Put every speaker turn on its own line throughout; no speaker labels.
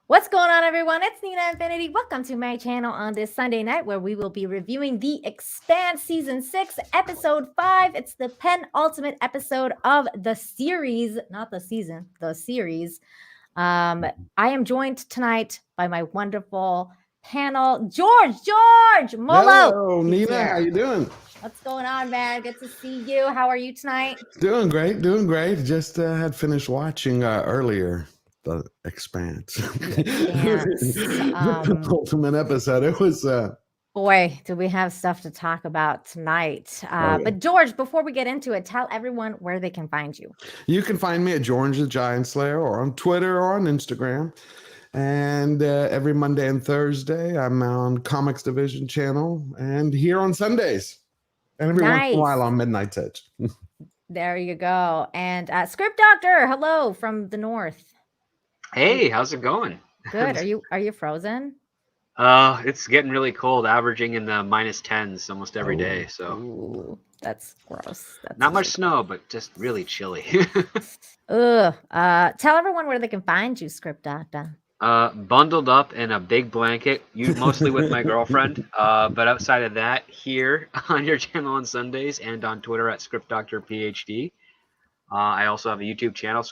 What's going on, everyone? It's Nina Infinity. Welcome to my channel on this Sunday night where we will be reviewing The Expanse Season 6, Episode 5. It's the penultimate episode of the series, not the season, the series. I am joined tonight by my wonderful panel, George Molo.
Hello, Nina. How you doing?
What's going on, man? Good to see you. How are you tonight?
Doing great, doing great. Just had finished watching earlier the Expanse. The ultimate episode. It was
boy, do we have stuff to talk about tonight. But George, before we get into it, tell everyone where they can find you.
You can find me at George the Giant Slayer or on Twitter or on Instagram. And every Monday and Thursday, I'm on Comics Division channel and here on Sundays. And every once in a while on Midnight Touch.
There you go. And Script Doctor, hello from the north.
Hey, how's it going?
Good. Are you frozen?
It's getting really cold, averaging in the -10s almost every day. So
ooh, that's gross. That's
not much snow, but just really chilly.
Ugh. Tell everyone where they can find you, Script Doctor.
Bundled up in a big blanket, mostly with my girlfriend. But outside of that, here on your channel on Sundays and on Twitter at ScriptDoctorPhD. I also have a YouTube channel,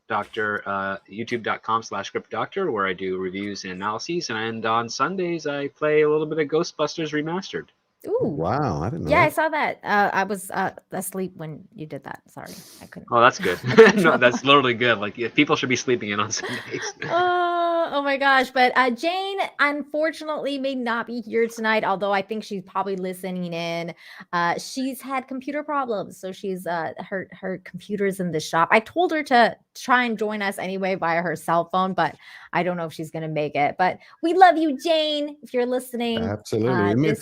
youtube.com/ScriptDoctor, where I do reviews and analyses. And on Sundays, I play a little bit of Ghostbusters Remastered.
Ooh.
Wow, I didn't know.
Yeah,
that.
I saw that. I was asleep when you did that. Sorry, I couldn't.
Oh, that's good. No, that's literally good. Like, people should be sleeping in on Sundays.
Oh my gosh. But Jane, unfortunately, may not be here tonight, although I think she's probably listening in. She's had computer problems, so she's her computer's in the shop. I told her to try and join us anyway via her cell phone, but I don't know if she's gonna make it. But we love you, Jane, if you're listening.
Absolutely.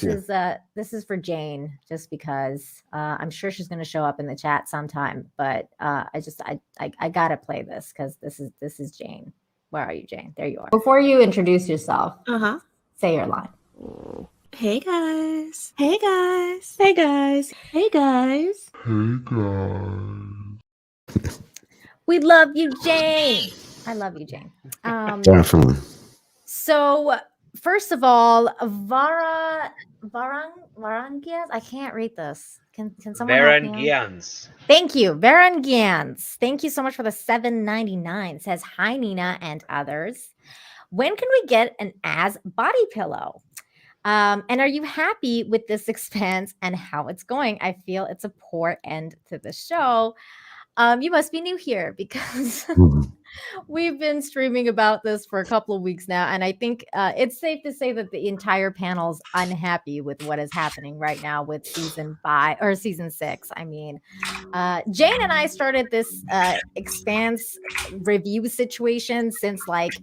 This is for Jane, just because I'm sure she's gonna show up in the chat sometime. But I gotta play this because this is Jane. Where are you, Jane? There you are. Before you introduce yourself, say your line.
Hey guys. Hey guys. Hey guys. Hey guys.
Hey guys.
We love you, Jane. I love you, Jane.
Definitely.
So first of all, Varangias. I can't read this. Can someone help me?
Varangians.
Thank you, Varangians. Thank you so much for the $7.99. It says, hi, Nina and others. When can we get an As body pillow? And are you happy with this Expanse and how it's going? I feel it's a poor end to the show. You must be new here because we've been streaming about this for a couple of weeks now, and I think it's safe to say that the entire panel's unhappy with what is happening right now with season 6. I mean, Jane and I started this Expanse review situation since like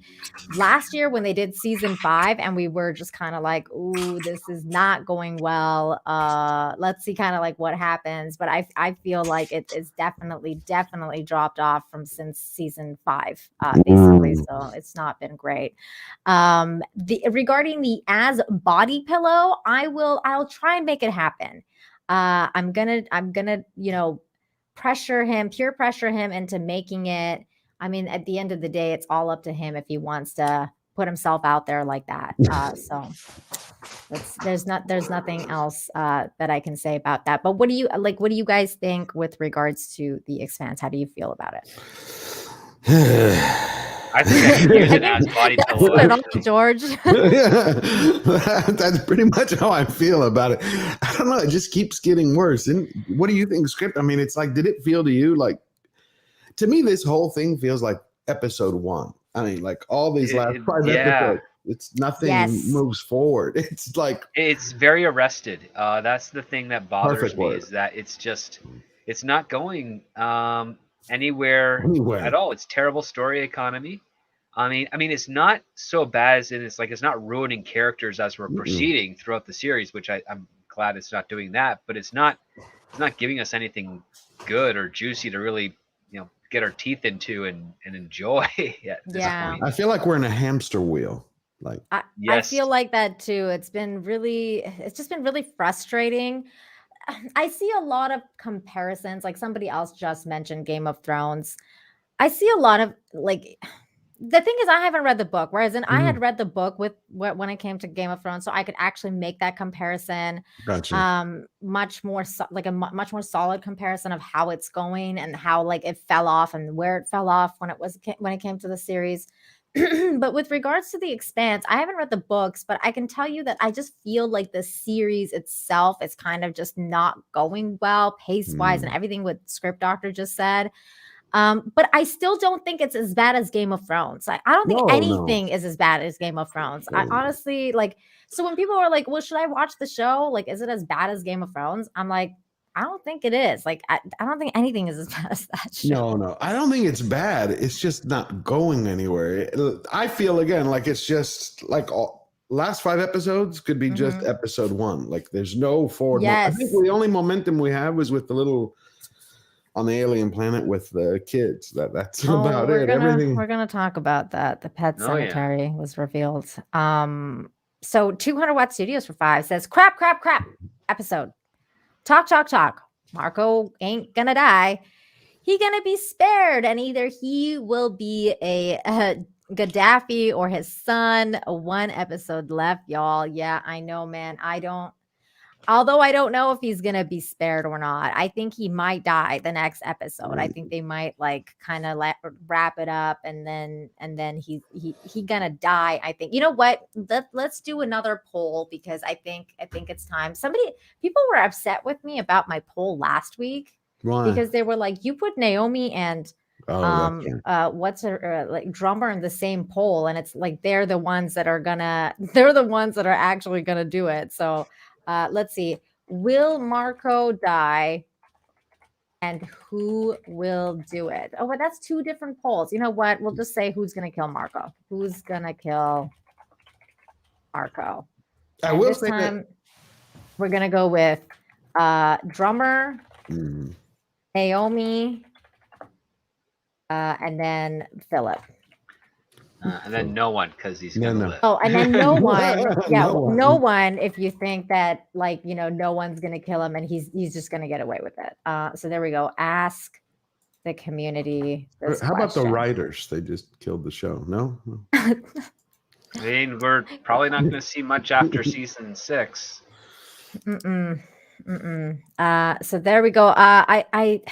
last year when they did season 5, and we were just kind of like, ooh, this is not going well. Let's see kind of like what happens. But I feel like it is definitely dropped off from since season 5, basically. So it's not been great. Regarding the As body pillow, I'll try and make it happen. I'm gonna peer pressure him into making it. I mean, at the end of the day, it's all up to him if he wants to put himself out there like that. So there's nothing else that I can say about that. But what do you like? What do you guys think with regards to the Expanse? How do you feel about it?
I think I can use it as body pillow.
George.
That's pretty much how I feel about it. I don't know. It just keeps getting worse. And what do you think, Script? I mean, it's like, did it feel to you like? To me, this whole thing feels like episode 1. I mean, like all these last 5 episodes, it's nothing moves forward. It's like
it's very arrested. That's the thing that bothers me is that it's not going anywhere at all. It's terrible story economy. I mean, it's not so bad as in it's not ruining characters as we're proceeding throughout the series, which I'm glad it's not doing that. But it's not giving us anything good or juicy to really get our teeth into and enjoy at this point.
I feel like we're in a hamster wheel. Like
I feel like that too. It's just been really frustrating. I see a lot of comparisons. Like somebody else just mentioned Game of Thrones. I see a lot of like the thing is, I haven't read the book, whereas I had read the book with when it came to Game of Thrones, so I could actually make that comparison.
Gotcha.
Much more much more solid comparison of how it's going and how like it fell off and where it fell off when it came to the series. But with regards to The Expanse, I haven't read the books, but I can tell you that I just feel like the series itself is kind of just not going well, pace-wise, and everything what Script Doctor just said. But I still don't think it's as bad as Game of Thrones. I don't think anything is as bad as Game of Thrones. I honestly like. So when people are like, "Well, should I watch the show? Like, is it as bad as Game of Thrones?" I'm like, I don't think it is. Like, I don't think anything is as bad as that show.
No, I don't think it's bad. It's just not going anywhere. I feel again like it's just like last 5 episodes could be just episode 1. Like, there's no forward.
Yes.
I think the only momentum we have was with the little on the alien planet with the kids. That's about it.
We're gonna talk about that. The pet cemetery was revealed. So 200 Watt Studios for 5 says crap episode. Talk. Marco ain't gonna die. He gonna be spared, and either he will be a Gaddafi or his son. 1 episode left, y'all. Yeah, I know, man. Although I don't know if he's gonna be spared or not. I think he might die the next episode. I think they might like kind of wrap it up, and then he gonna die. I think. You know what? Let's do another poll because I think it's time. People were upset with me about my poll last week.
Why?
Because they were like, you put Naomi and what's her like drummer in the same poll, and it's like they're the ones that are actually gonna do it. So let's see. Will Marco die? And who will do it? Oh, but that's 2 different polls. You know what? We'll just say who's going to kill Marco. Who's going to kill Marco?
I will
this
say
time, we're going to go with drummer, Naomi, and then Philip.
And then no one because he's gonna live.
Oh, and then no one. Yeah,
No
one. If you think that like no one's gonna kill him and he's just gonna get away with it. So there we go. Ask the community.
How about the writers? They just killed the show. No.
I mean, we're probably not gonna see much after season 6.
So there we go. I.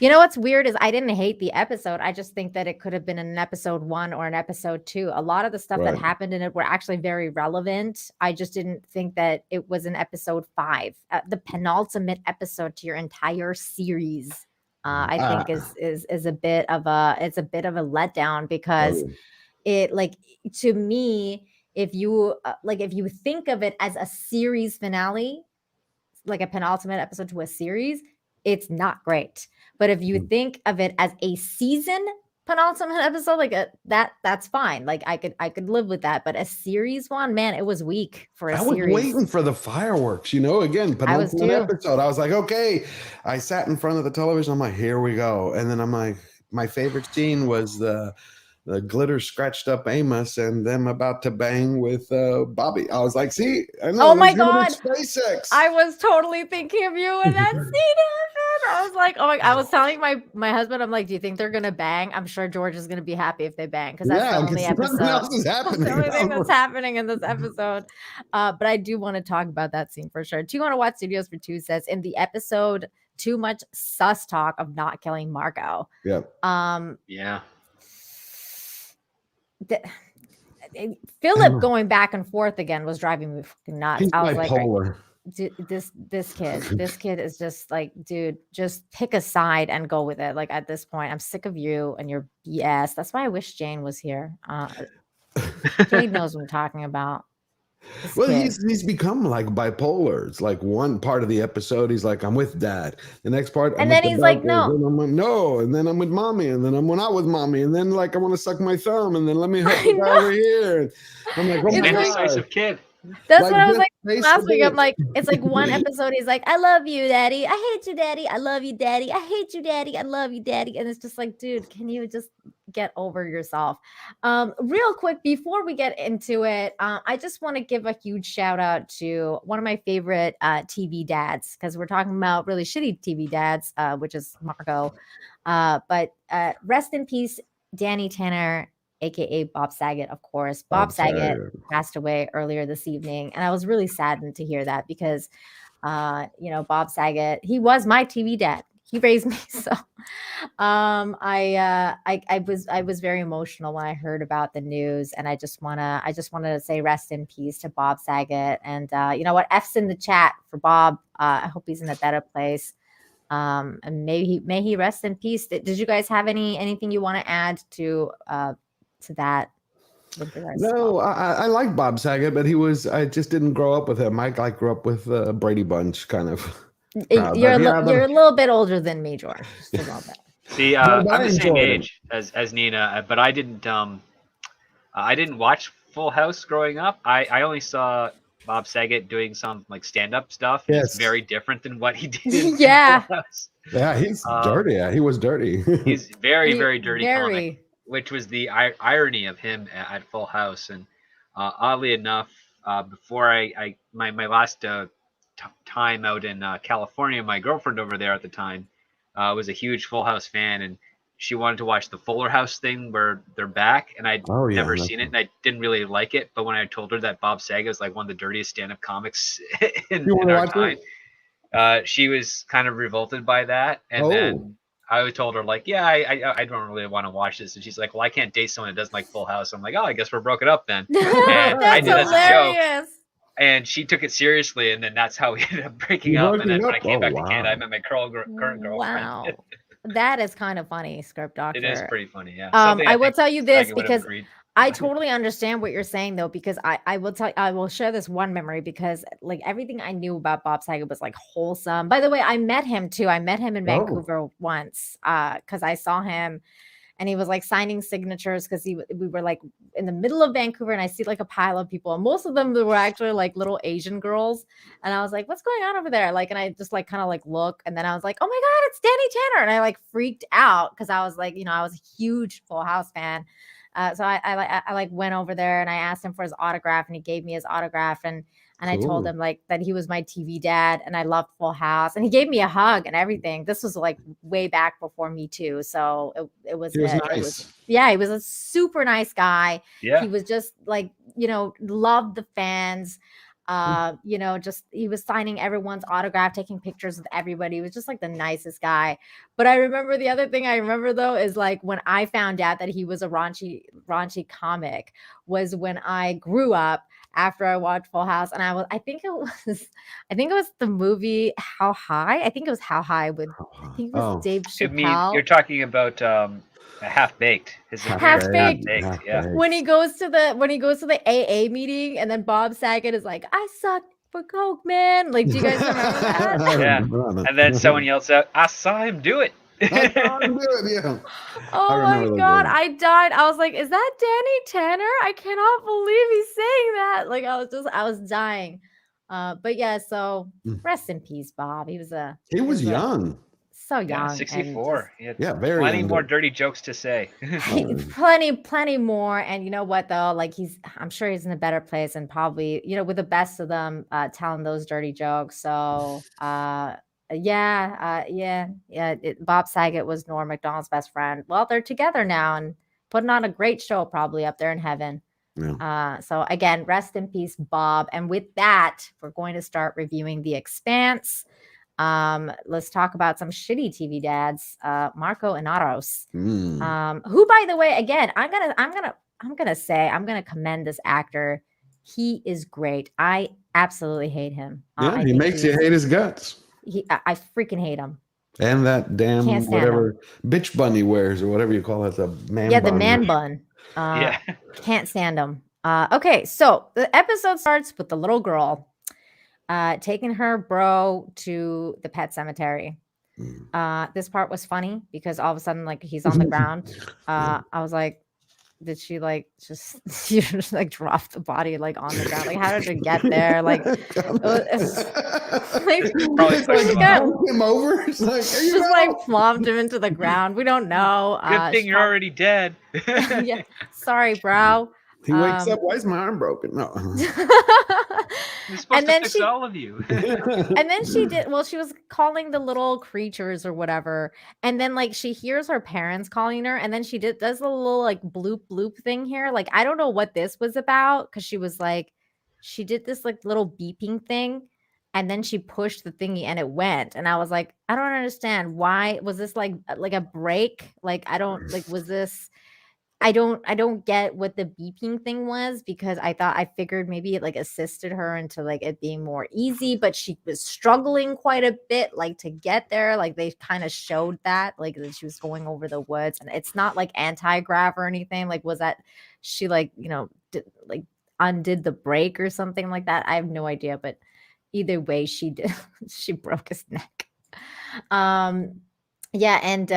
You know what's weird is I didn't hate the episode. I just think that it could have been an episode 1 or an episode 2. A lot of the stuff that happened in it were actually very relevant. I just didn't think that it was an episode 5, the penultimate episode to your entire series. I think is a bit of a letdown because it like to me, if you think of it as a series finale, like a penultimate episode to a series, it's not great. But if you think of it as a season penultimate episode, like that's fine. Like I could live with that. But a series one, man, it was weak for a series.
I was waiting for the fireworks, again, penultimate episode. I was like, okay. I sat in front of the television. I'm like, here we go. And then I'm like, my favorite scene was the glitter scratched up Amos and them about to bang with Bobbie. I was like, see, I know.
Oh my God.
SpaceX.
I was totally thinking of you when that scene happened. I was like, oh my, I was telling my husband, I'm like, do you think they're going to bang? I'm sure George is going to be happy if they bang. Cause that's the only episode. That's the only thing that's happening in this episode. But I do want to talk about that scene for sure. 200 Watt Studios for 2 says in the episode, too much sus talk of not killing Marco.
Yep.
Yeah.
Philip going back and forth again was driving me fucking nuts.
He's
I was
bipolar.
like, this kid is just like, dude, just pick a side and go with it. Like at this point, I'm sick of you and your BS. That's why I wish Jane was here. Jane knows what I'm talking about.
Well, he's become like bipolar. It's like one part of the episode, he's like, I'm with dad. The next part,
and then he's like, no.
And I'm like, no. And then I'm with mommy. And then I'm not with mommy. And then like, I want to suck my thumb. And then let me help you over here. And I'm like, oh my God.
Indecisive kid.
That's what I was like last week. I'm like, it's like one episode. He's like, I love you, daddy. I hate you, daddy. I love you, daddy. I hate you, daddy. I love you, daddy. And it's just like, dude, can you just get over yourself? Real quick, before we get into it, I just want to give a huge shout out to one of my favorite TV dads, because we're talking about really shitty TV dads, which is Marco. But rest in peace, Danny Tanner. aka Bob Saget, of course. Bob Saget passed away earlier this evening, and I was really saddened to hear that because, Bob Saget, he was my TV dad. He raised me, so I was very emotional when I heard about the news, and I just wanted to say rest in peace to Bob Saget. And you know what? F's in the chat for Bob. I hope he's in a better place. And may he rest in peace. Did you guys have anything you want to add to that?
No, I like Bob Saget, but I just didn't grow up with him. I grew up with Brady Bunch kind of.
You're a little bit older than me, George. Just a little bit.
See, I'm the same age as Nina, but I didn't watch Full House growing up. I only saw Bob Saget doing some like stand-up stuff. Yes. It's very different than what he did in Full House.
Yeah, he's dirty. Yeah, he was dirty.
He's very dirty comic, which was the irony of him at Full House. And oddly enough, before my last time out in California, my girlfriend over there at the time was a huge Full House fan, and she wanted to watch the Fuller House thing where they're back, and I'd never seen it, and I didn't really like it. But when I told her that Bob Saget was like one of the dirtiest stand-up comics in our time, she was kind of revolted by that. And then I told her like, yeah, I don't really want to watch this. And she's like, well, I can't date someone that doesn't like Full House. I'm like, oh, I guess we're broken up then. And I did as a joke. And she took it seriously, and then that's how we ended up breaking up. And then when I came back to Canada, I met my current girlfriend.
Wow. That is kind of funny, Script Doctor.
It is pretty funny, yeah.
I will tell you this because I totally understand what you're saying, though, because I will share this one memory because like everything I knew about Bob Saget was like wholesome. By the way, I met him too. I met him in Vancouver once because I saw him. And he was like signing signatures because we were like in the middle of Vancouver, and I see like a pile of people, and most of them were actually like little Asian girls. And I was like, "What's going on over there?" Like, and I just like kind of like look, and then I was like, "Oh my God, it's Danny Tanner!" And I like freaked out because I was like, I was a huge Full House fan. So I like went over there and I asked him for his autograph, and he gave me his autograph, and I told him like that he was my TV dad and I loved Full House, and he gave me a hug and everything. This was like way back before Me Too. So it was nice. He was a super nice guy. Yeah. He was just like, loved the fans. Just he was signing everyone's autograph, taking pictures with everybody. He was just like the nicest guy. But I remember the other thing I remember though is like when I found out that he was a raunchy comic was when I grew up after I watched Full House, and I think it was the movie How High. I think it was How High with Dave Chappelle.
You're talking about Half Baked.
Half Baked. Yeah. When he goes to the AA meeting, and then Bob Saget is like, "I suck for coke, man." Like, do you guys remember that?
Yeah. And then someone yells out, "I saw him do it."
Oh my God, I died. I was like, is that Danny Tanner? I cannot believe he's saying that. Like, I was dying. But yeah, so rest in peace, Bob. He was young. So young.
64.
Very
plenty
young.
More dirty jokes to say.
Plenty more. And you know what though? Like I'm sure he's in a better place, and probably, with the best of them telling those dirty jokes. So Bob Saget was Norm Macdonald's best friend. Well, they're together now and putting on a great show, probably up there in heaven. Yeah. So again, rest in peace, Bob. And with that, we're going to start reviewing The Expanse. Let's talk about some shitty TV dads. Marco Inaros, who, by the way, again, I'm gonna commend this actor. He is great. I absolutely hate him.
He makes you hate his guts.
I freaking hate him.
And that damn whatever bitch bun he wears, or whatever you call it, the man bun.
Yeah, the man bun. Can't stand him. Okay, so the episode starts with the little girl taking her bro to the pet cemetery. This part was funny because all of a sudden, like, he's on the ground. I was like, did she like just like drop the body like on the ground? Like, how did it get there? Like,
him over. It's like,
just like flopped him into the ground. We don't know.
Good thing you're already dead.
Yeah, sorry, bro.
He wakes up. Why is my arm broken? No.
You're supposed to fix all of you.
And then she was calling the little creatures or whatever. And then like she hears her parents calling her. And then she does a little like bloop bloop thing here. Like, I don't know what this was about. Cause she was like, she did this like little beeping thing. And then she pushed the thingy and it went. And I was like, I don't understand. Why was this like a break? Like, I don't like, was this, I don't get what the beeping thing was, because I figured maybe it like assisted her into like it being more easy, but she was struggling quite a bit like to get there. Like they kind of showed that like that she was going over the woods, and it's not like anti-grav or anything. Like, was that she like, undid the brake or something like that? I have no idea, but either way she did. She broke his neck. Yeah, and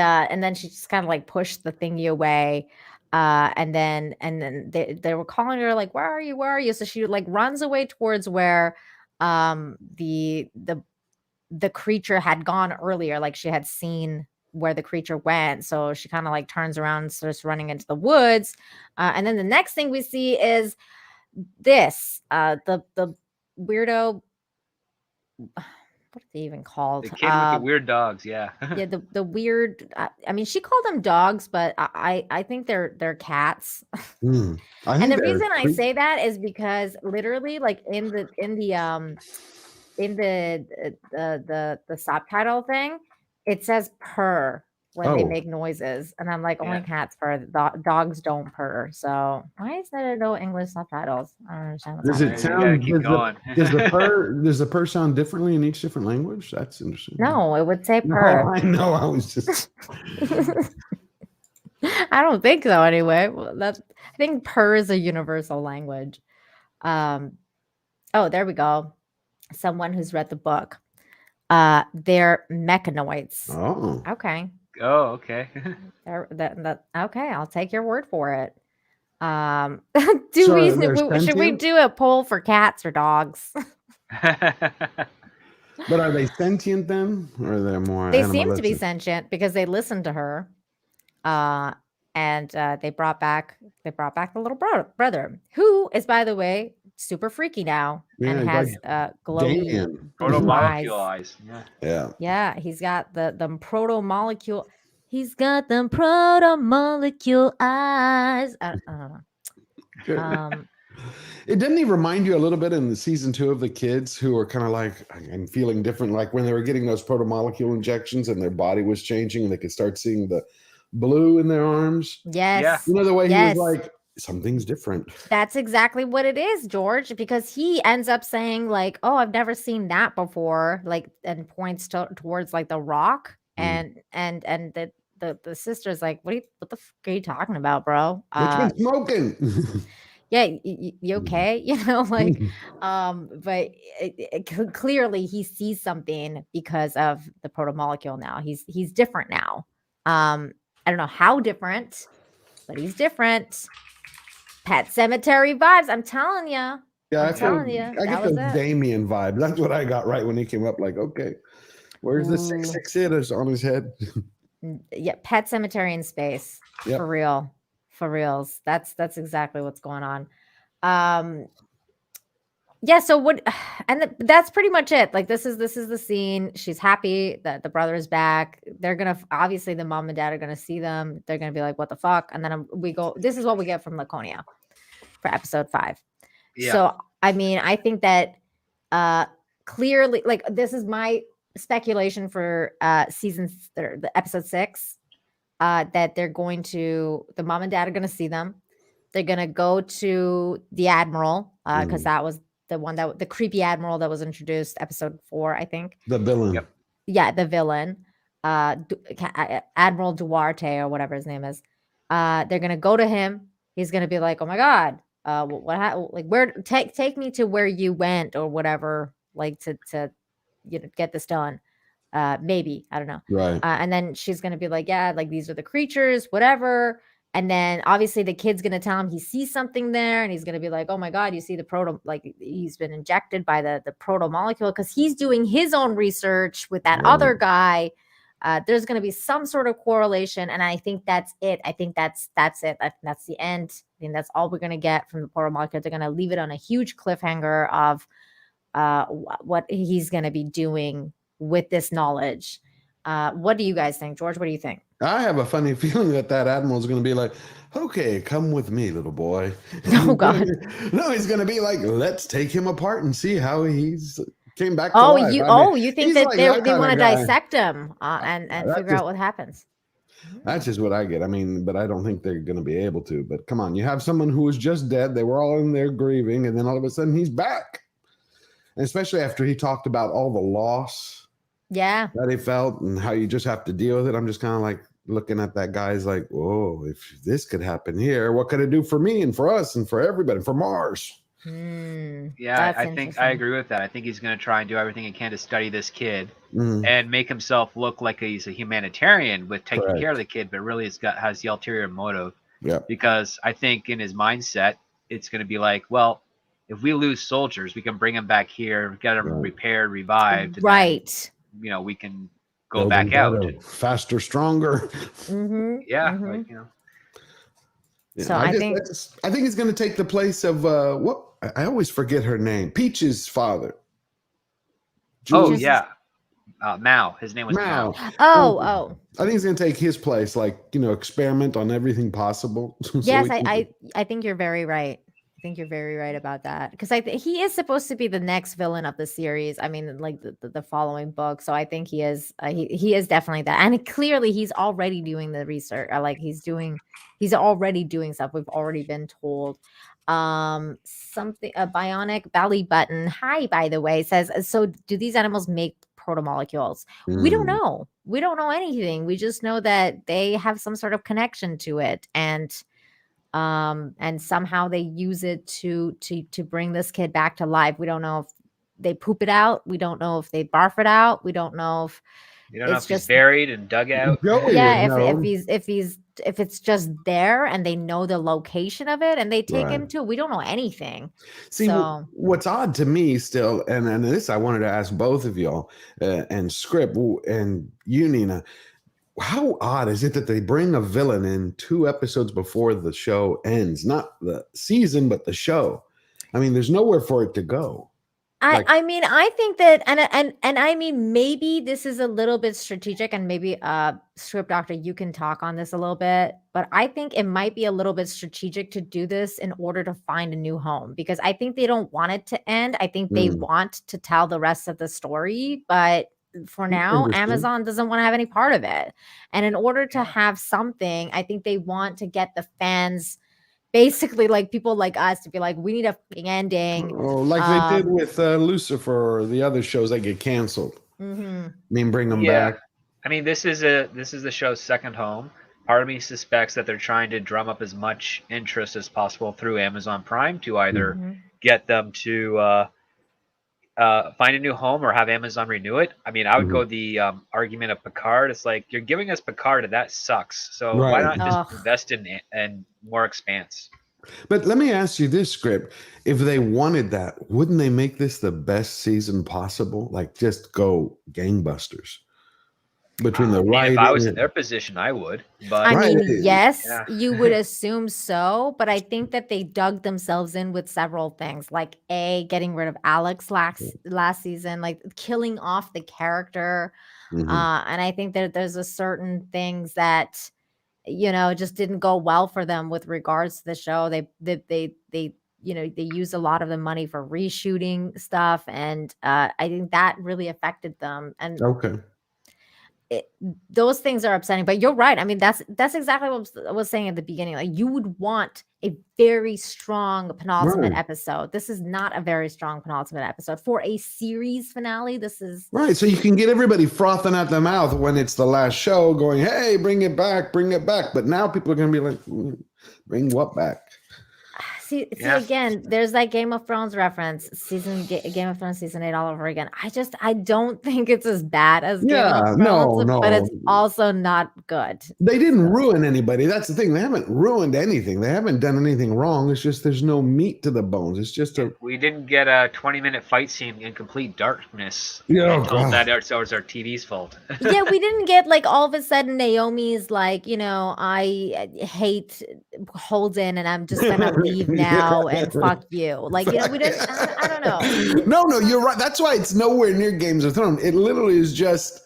then she just kind of like pushed the thingy away. And then they were calling her like, where are you? So she like runs away towards where the creature had gone earlier. Like she had seen where the creature went. So she kind of like turns around and starts running into the woods. And then the next thing we see is this, the weirdo, what are they even called?
The kid with the weird dogs, yeah.
Yeah, the weird. I mean, she called them dogs, but I think they're cats. And the reason I say that is because literally, like in the subtitle thing, it says purr when they make noises, and I'm like, only cats purr. Dogs don't purr. So why is there no English subtitles? I don't understand.
Does it sound? Does the purr sound differently in each different language? That's interesting.
No, it would say purr.
No, I know. I was just.
I don't think so. Anyway, I think purr is a universal language. Oh, there we go. Someone who's read the book. They're mechanoids.
Oh.
Okay.
Oh, okay.
Okay, I'll take your word for it. Should we do a poll for cats or dogs?
But are they sentient then, or are they more?
They seem to be sentient because they listened to her, and they brought back the little brother, who is, by the way, super freaky now and has glowing
proto-molecule eyes.
Yeah, he's got the proto-molecule. He's got them proto-molecule eyes. I don't know.
It didn't he remind you a little bit in the season 2 of the kids who were kind of like and feeling different, like when they were getting those proto-molecule injections and their body was changing and they could start seeing the blue in their arms?
Yes.
Yeah.
You know, the way he was like, something's different.
That's exactly what it is, George, because he ends up saying like, oh, I've never seen that before, like, and points towards like the rock. And the sister's like, what the fuck are you talking about, bro?
It's been smoking.
Yeah, you okay? You know, like, but clearly he sees something because of the proto-molecule now. He's different now. I don't know how different, but he's different. Pet Cemetery vibes. I'm telling you.
Yeah, I get those Damien vibes. That's what I got right when he came up. Like, okay, where's the 666 on his head?
Yeah, Pet Cemetery in space. Yep. For real. For reals. That's exactly what's going on. Yeah, so that's pretty much it. Like this is the scene. She's happy that the brother is back. They're gonna, obviously the mom and dad are gonna see them. They're gonna be like, what the fuck? And then this is what we get from Laconia for episode 5. Yeah. So I mean, I think that clearly, like, this is my speculation for the episode 6. That the mom and dad are going to see them. They're going to go to the admiral because that was the creepy admiral that was introduced episode 4, I think.
The villain.
Yep.
Yeah, the villain. Admiral Duarte or whatever his name is. They're going to go to him. He's going to be like, oh my God, what happened? Like, where, take me to where you went or whatever, like to get this done. Maybe, I don't know.
Right.
And then she's going to be like, yeah, like these are the creatures, whatever. And then obviously the kid's going to tell him he sees something there. And he's going to be like, oh my God, you see the like he's been injected by the proto molecule because he's doing his own research with that other guy there's going to be some sort of correlation, and I think that's it. I think that's it. I think that's the end. I think that's all we're going to get from the portal market. They're going to leave it on a huge cliffhanger of what he's going to be doing with this knowledge. What do you guys think, George? What do you think?
I have a funny feeling that admiral is going to be like, okay, come with me, little boy.
Oh, God.
No, he's going to be like, let's take him apart and see how he's came back to
Oh,
life.
you think that
like
they want to
guy.
dissect him and figure out what happens?
That's just what I get. I mean, but I don't think they're going to be able to. But come on, you have someone who was just dead. They were all in there grieving, and then all of a sudden he's back. And especially after he talked about all the loss that he felt and how you just have to deal with it. I'm just kind of like looking at that guy's like, whoa, if this could happen here, what could it do for me and for us and for everybody, for Mars?
Yeah, I think I agree with that. I think he's going to try and do everything he can to study this kid and make himself look like he's a humanitarian with taking care of the kid, but really has the ulterior motive.
Yeah.
Because I think in his mindset, it's going to be like, well, if we lose soldiers, we can bring them back here, get them repaired, revived. And then, we can go back out.
Faster, stronger.
Yeah. Like,
So I think
it's going to take the place of what I always forget her name. Peach's father.
Oh yeah, Mao. His name was Mao.
Oh.
I think he's going to take his place, like experiment on everything possible.
Yes, I think you're very right. I think you're very right about that, because he is supposed to be the next villain of the series. I mean, like the following book. So I think he is definitely that, and clearly he's already doing the research. He's already doing stuff. We've already been told. Something a bionic belly button. Hi, by the way, says, so do these animals make protomolecules? We don't know. We don't know anything. We just know that they have some sort of connection to it, and somehow they use it to bring this kid back to life. We don't know if they poop it out. We don't know if they barf it out. We don't know if
he's buried and dug out.
If it's just there and they know the location of it and they take him to, we don't know anything.
See, what's odd to me still, and this I wanted to ask both of y'all and Script and you, Nina, how odd is it that they bring a villain in 2 episodes before the show ends? Not the season, but the show. I mean, there's nowhere for it to go.
I mean, I think that, and I mean, maybe this is a little bit strategic, and maybe Script Doctor, you can talk on this a little bit, but I think it might be a little bit strategic to do this in order to find a new home, because I think they don't want it to end. I think they want to tell the rest of the story, but for now, Amazon doesn't want to have any part of it. And in order to have something, I think they want to get the fans, basically like people like us, to be like, we need a ending.
Like they did with Lucifer or the other shows that get canceled. I mean, bring them back.
I mean, this is the show's second home. Part of me suspects that they're trying to drum up as much interest as possible through Amazon Prime to either get them to find a new home or have Amazon renew it. I mean, I would go the argument of Picard. It's like, you're giving us Picard and that sucks. So why not just invest in more Expanse?
But let me ask you this, Script. If they wanted that, wouldn't they make this the best season possible? Like, just go gangbusters. Between the writing,
if I was in their position, I would. But
I mean, yes, you would assume so. But I think that they dug themselves in with several things, like getting rid of Alex last season, like killing off the character, and I think that there's a certain things that just didn't go well for them with regards to the show. They used a lot of the money for reshooting stuff, and I think that really affected them. And those things are upsetting, but you're right. I mean, that's exactly what I was saying at the beginning. Like, you would want a very strong penultimate episode. This is not a very strong penultimate episode for a series finale. This is
right. So you can get everybody frothing at the mouth when it's the last show, going, "Hey, bring it back, bring it back." But now people are going to be like, "Bring what back?"
See again, there's that Game of Thrones reference, Game of Thrones season 8 all over again. I don't think it's as bad as Game of Thrones, but it's also not good.
They didn't ruin anybody. That's the thing. They haven't ruined anything. They haven't done anything wrong. It's just there's no meat to the bones. It's just
we didn't get a 20-minute fight scene in complete darkness.
Yeah,
that it was our TV's fault.
Yeah, we didn't get like all of a sudden Naomi's like, I hate Holden and I'm just gonna leave now and fuck you. Like, we didn't. I don't know.
No, you're right. That's why it's nowhere near Games of Thrones. It literally is just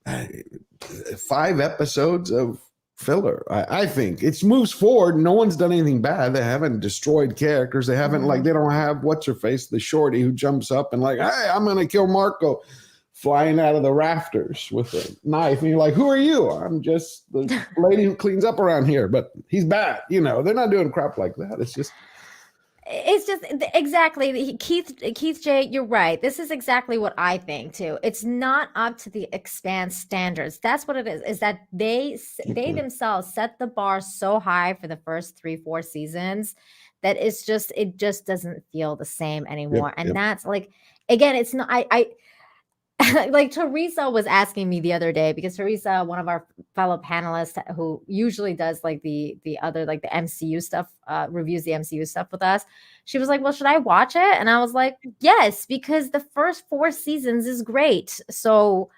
5 episodes of filler. I think it moves forward. No one's done anything bad. They haven't destroyed characters. They haven't they don't have what's her face, the shorty who jumps up and like, hey, I'm gonna kill Marco, flying out of the rafters with a knife, and you're like, who are you? I'm just the lady who cleans up around here, but he's bad. They're not doing crap like that. It's just
exactly, Keith J, you're right. This is exactly what I think too. It's not up to the Expanse standards. That's what it is that they themselves set the bar so high for the first 3-4 seasons that it just doesn't feel the same anymore. That's like, again, it's not, I like Teresa was asking me the other day, because Teresa, one of our fellow panelists who usually does like the other, like the MCU stuff, reviews the MCU stuff with us. She was like, well, should I watch it? And I was like, yes, because the first 4 seasons is great. So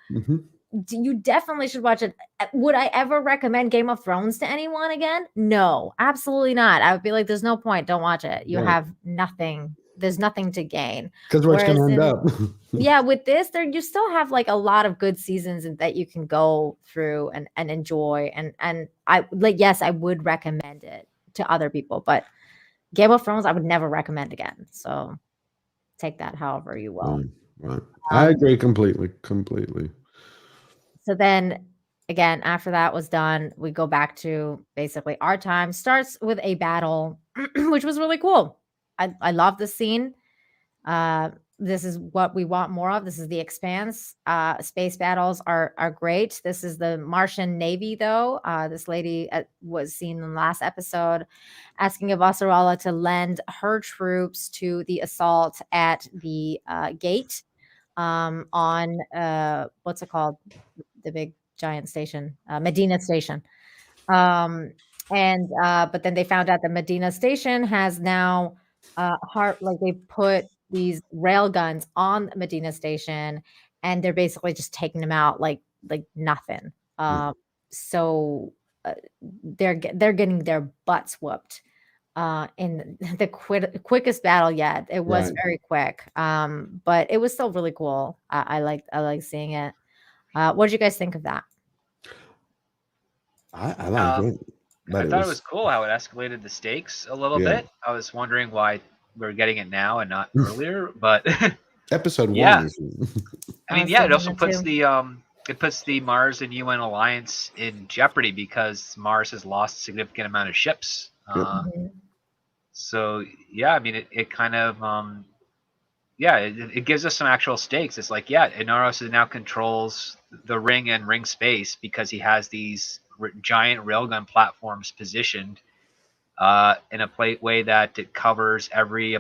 you definitely should watch it. Would I ever recommend Game of Thrones to anyone again? No, absolutely not. I would be like, there's no point. Don't watch it. You have nothing. There's nothing to gain.
Because where it's going to end up.
Yeah, with this, you still have like a lot of good seasons that you can go through and enjoy. And I yes, I would recommend it to other people, but Game of Thrones, I would never recommend again. So take that however you will.
Right. I agree completely.
So then again, after that was done, we go back to basically our time. Starts with a battle, which was really cool. I love this scene. This is what we want more of. This is the Expanse. Space battles are great. This is the Martian Navy, though. This lady was seen in the last episode asking Avasarala to lend her troops to the assault at the gate on what's it called? The big giant station, Medina Station. But then they found out that Medina Station has now they put these rail guns on Medina Station, and they're basically just taking them out like nothing. So they're getting their butts whooped in the quickest battle yet. It was very quick, but it was still really cool. I like seeing it. What did you guys think of that?
I like it.
I thought it was cool how it escalated the stakes a little bit. I was wondering why we're getting it now and not earlier, but
episode 1.
I mean, it also puts the Mars and UN alliance in jeopardy because Mars has lost a significant amount of ships. So I mean, it kind of it gives us some actual stakes. It's like Inaros now controls the ring and ring space because he has these giant railgun platforms positioned in a way that it covers every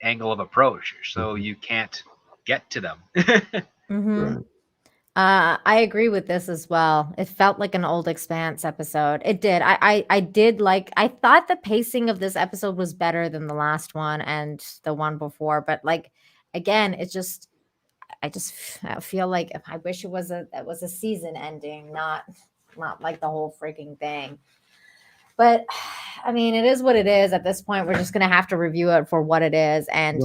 angle of approach, so you can't get to them.
I agree with this as well. It felt like an old Expanse episode. It did. I did like. I thought the pacing of this episode was better than the last one and the one before, but like again, I just feel like I wish it was a season ending, not like the whole freaking thing. But I mean, it is what it is. At this point, we're just gonna have to review it for what it is. And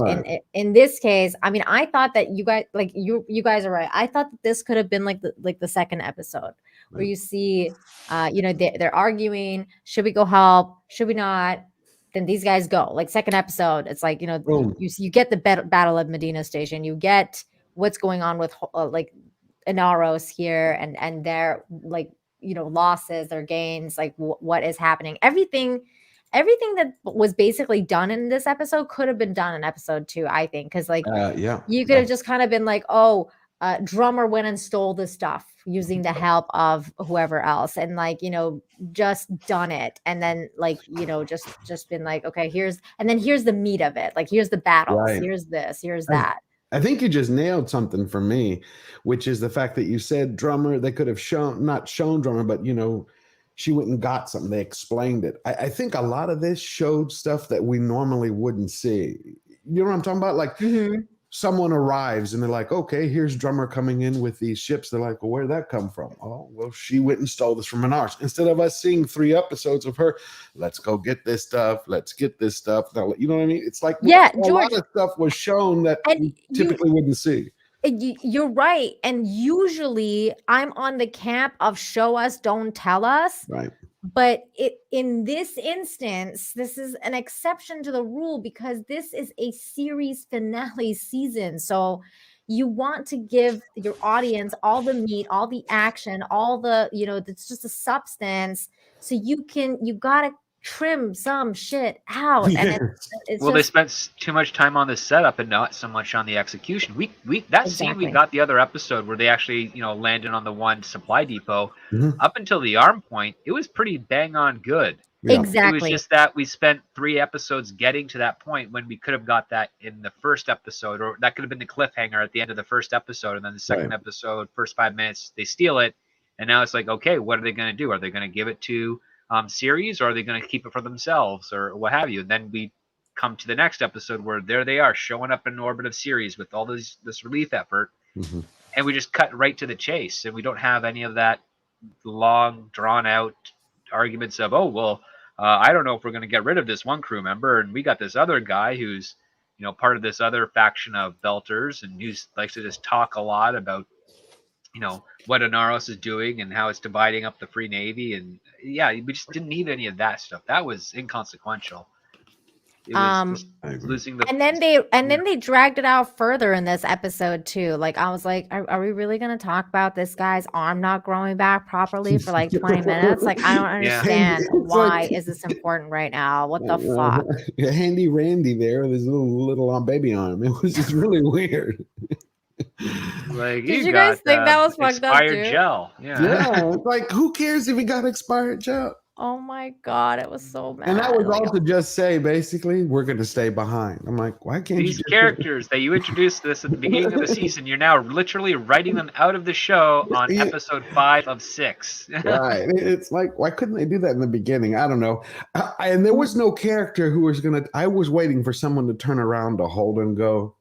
in this case, I mean, I thought that you guys, like you guys are right. I thought that this could have been like the second episode where you see, they're arguing. Should we go help? Should we not? Then these guys go. Like second episode, it's like you get the battle of Medina Station. You get what's going on with like Inaros here and their like losses, their gains, like what is happening. Everything that was basically done in this episode could have been done in episode 2, I think, because like you could have just kind of been like, oh, drummer went and stole the stuff using the help of whoever else, and like, you know, just done it, and then like, you know, just been like, okay, here's the meat of it, like here's the battles,
Right.
here's this, here's that.
I think you just nailed something for me, which is the fact that you said drummer. They could have not shown drummer, but you know, she went and got something. They explained it. I think a lot of this showed stuff that we normally wouldn't see. You know what I'm talking about? Like someone arrives and they're like, okay, here's drummer coming in with these ships. They're like, well, where'd that come from? Oh, well, she went and stole this from Menards. Instead of us seeing 3 episodes of her, let's go get this stuff. Let's get this stuff. Now, you know what I mean? It's like
Yeah,
a lot of stuff was shown that we typically wouldn't see.
You're right. And usually I'm on the camp of show us, don't tell us.
Right.
But in this instance, this is an exception to the rule because this is a series finale season. So you want to give your audience all the meat, all the action, all the, you know, it's just a substance. So you got to trim some shit out. And it's
well, they spent too much time on the setup and not so much on the execution. Scene we got the other episode where they actually, you know, landed on the one supply depot. Up until the arm point, it was pretty bang on good.
Exactly.
It was just that we spent 3 episodes getting to that point when we could have got that in the first episode, or that could have been the cliffhanger at the end of the first episode, and then the second episode, first 5 minutes, they steal it, and now it's like, okay, what are they going to do? Are they going to give it to series, or are they going to keep it for themselves, or what have you? And then we come to the next episode where there they are showing up in orbit of series with all this relief effort, and we just cut right to the chase, and we don't have any of that long drawn out arguments of, oh, well, I don't know if we're going to get rid of this one crew member, and we got this other guy who's, you know, part of this other faction of Belters, and who likes to just talk a lot about, you know, what Inaros is doing and how it's dividing up the Free Navy. And yeah, we just didn't need any of that stuff. That was inconsequential. It was losing the.
And then they dragged it out further in this episode too. Like I was like, are we really going to talk about this guy's arm not growing back properly for like 20 minutes? Like I don't understand why is this important right now? What the fuck?
Handy Randy there with his little baby arm. It was just really weird.
Like,
did you guys think that was fucked up?
Expired gel.
Yeah. Like, who cares if he got expired gel?
Oh my God, it was so bad.
And that was all to just say, basically, we're going to stay behind. I'm like, why can't
these characters that you introduced this at the beginning of the season, you're now literally writing them out of the show on episode 5 of 6.
Right. It's like, why couldn't they do that in the beginning? I don't know. And there was no character who was going to, I was waiting for someone to turn around to Holden and go,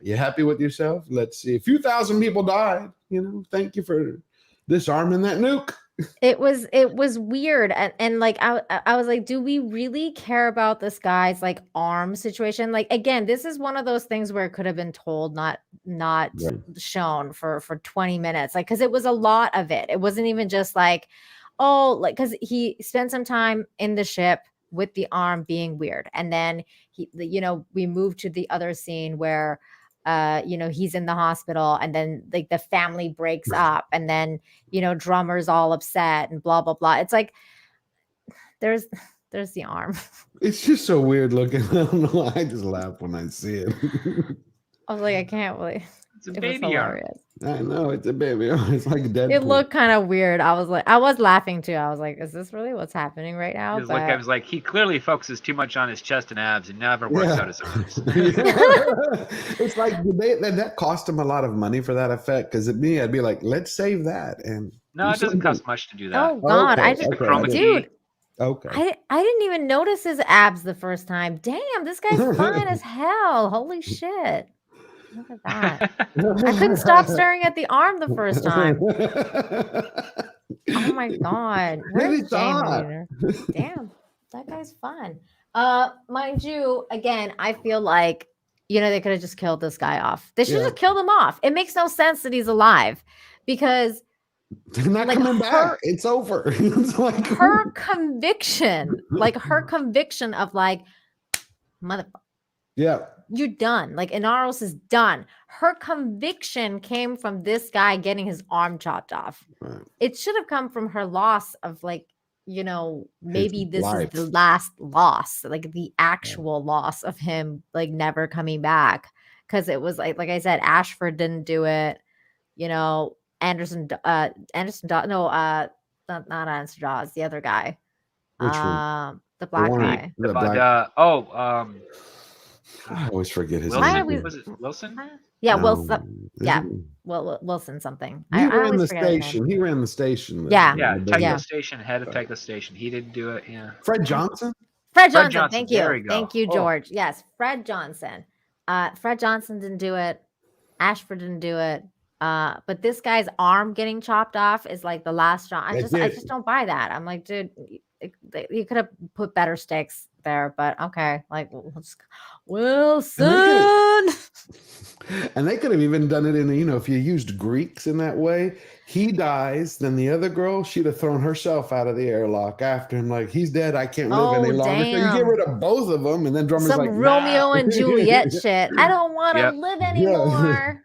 you happy with yourself? Let's see. A few thousand people died. You know, thank you for disarming that nuke.
It was weird, and like I was like, do we really care about this guy's like arm situation? Like again, this is one of those things where it could have been told, not shown for 20 minutes, like because it was a lot of it. It wasn't even just like, oh, like because he spent some time in the ship with the arm being weird, and then we moved to the other scene where he's in the hospital, and then like the family breaks up, and then drummer's all upset and blah blah blah. It's like there's the arm.
It's just so weird looking. I don't know. I just laugh when I see it.
I was like, I can't believe
it's a baby arm.
I know it's a baby arm. It's like Deadpool.
It looked kind of weird. I was laughing too. I was like, is this really what's happening right now?
I was like, he clearly focuses too much on his chest and abs and never works out his arms.
It's like that cost him a lot of money for that effect. Because at me, I'd be like, let's save that. And
no, it doesn't cost much to do that.
Oh God,
Okay.
Dude.
Okay.
I didn't even notice his abs the first time. Damn, this guy's fine as hell. Holy shit. Look at that. I couldn't stop staring at the arm the first time. Oh my God. Where's Jamie? Damn, that guy's fun. Mind you, again, I feel like, they could have just killed this guy off. They should have killed him off. It makes no sense that he's alive because
they're not coming back. It's over. It's like
her conviction of like, motherfucker.
Yeah.
You're done. Like Inaros is done. Her conviction came from this guy getting his arm chopped off.
Right.
It should have come from her loss of like, maybe this is the last loss, like the actual loss of him like never coming back. Because it was like I said, Ashford didn't do it. Anderson no not Anderson Dawes, the other guy.
Which one?
The black guy.
I always forget his
Wilson?
name.
Was it Wilson?
Yeah,
No,
Wilson. Yeah, Wilson something. I
ran
always
the
forget his name.
station. He ran the station.
Yeah.
Techno Station, head of Techno Station. He didn't do it. Yeah.
Fred Johnson.
Fred Johnson. Thank
There
you.
we go.
Thank you, George. Yes, Fred Johnson. Fred Johnson didn't do it. Ashford didn't do it. But this guy's arm getting chopped off is like the last straw. I just don't buy that. I'm like, dude, you could have put better stakes there, but okay. Like, Wilson.
And they could have even done it in, if you used Greeks in that way, he dies, then the other girl, she'd have thrown herself out of the airlock after him, like, he's dead, I can't live any longer.
Damn.
So you get rid of both of them, and then Drummer's
some
like,
Romeo and Juliet shit. I don't want to live anymore.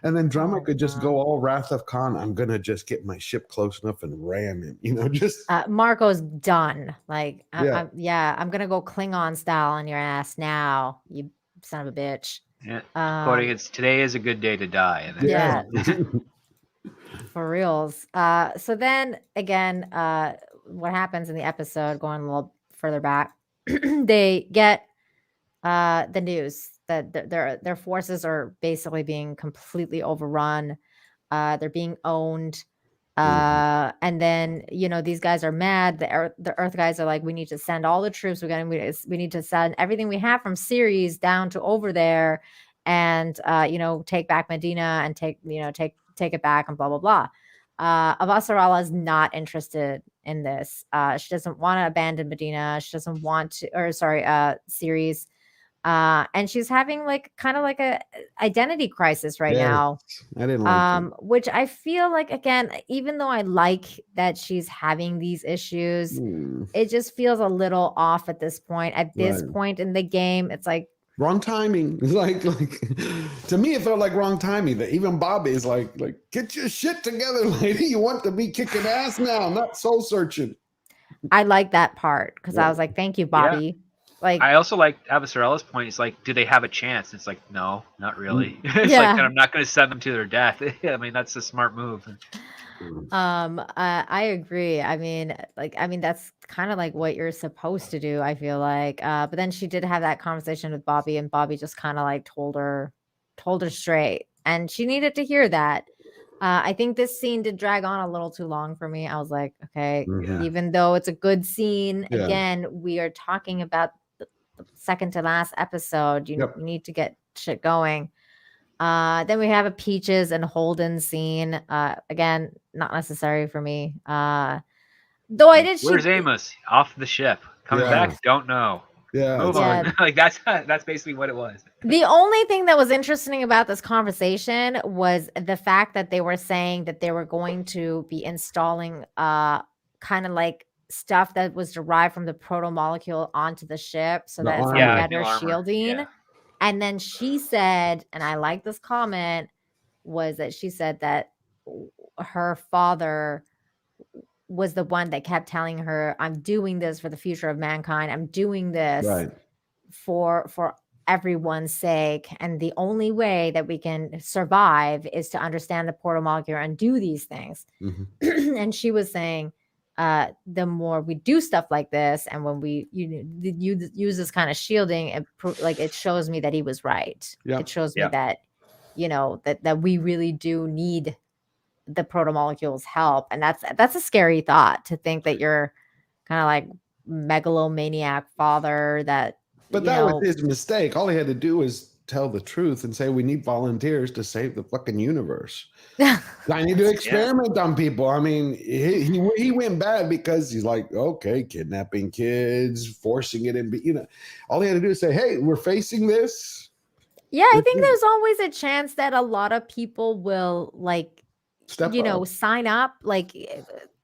And then Drummer could just go all Wrath of Khan. I'm gonna just get my ship close enough and ram him, just
Marco's done. Like, I'm gonna go Klingon style on your ass now, you son of a bitch.
Yeah. According today is a good day to die. And
yeah. For reals. So then again, what happens in the episode, going a little further back, they get the news that their forces are basically being completely overrun. They're being owned. And then these guys are mad. The Earth guys are like, we need to send all the troops. We need to send everything we have from Ceres down to over there, and take back Medina and take it back and blah blah blah. Avasarala is not interested in this. She doesn't want to abandon Medina. She doesn't want to, Ceres. And she's having kind of like a identity crisis right now.
I didn't like
which I feel like, again, even though I like that she's having these issues, it just feels a little off at this point. At this point in the game, it's like
wrong timing. It's like to me, it felt like wrong timing. That even Bobbie is like, get your shit together, lady. You want to be kicking ass now, not soul searching.
I like that part because I was like, thank you, Bobbie.
Yeah.
Like,
I also like Avasarala's point. It's like, do they have a chance? It's like, no, not really. It's like, I'm not going to send them to their death. I mean, that's a smart move.
I agree. I mean, that's kind of like what you're supposed to do, I feel like. But then she did have that conversation with Bobbie, and Bobbie just kind of like told her straight, and she needed to hear that. I think this scene did drag on a little too long for me. I was like, okay, even though it's a good scene, again, we are talking about the second to last episode. You need to get shit going. Then we have a Peaches and Holden scene. Again, not necessary for me. Though I did.
Where's Amos? Off the ship. Coming back? Don't know.
Yeah.
Move on. Like that's basically what it was.
The only thing that was interesting about this conversation was the fact that they were saying that they were going to be installing kind of like stuff that was derived from the proto molecule onto the ship, so that it's better shielding. Yeah. And then she said, and I like this comment, was that she said that her father was the one that kept telling her, I'm doing this for the future of mankind. I'm doing this for everyone's sake. And the only way that we can survive is to understand the proto molecule and do these things. Mm-hmm. And she was saying, the more we do stuff like this, and when we use this kind of shielding, it shows me that he was right. It shows me that that we really do need the proto molecules help, and that's a scary thought, to think that you're kind of like megalomaniac father that.
But that was his mistake. All he had to do was tell the truth and say, we need volunteers to save the fucking universe. I need to experiment on people. I mean, he went bad because he's like, okay, kidnapping kids, forcing it in. All he had to do is say, hey, we're facing this.
Yeah, I think there's always a chance that a lot of people will sign up. Like,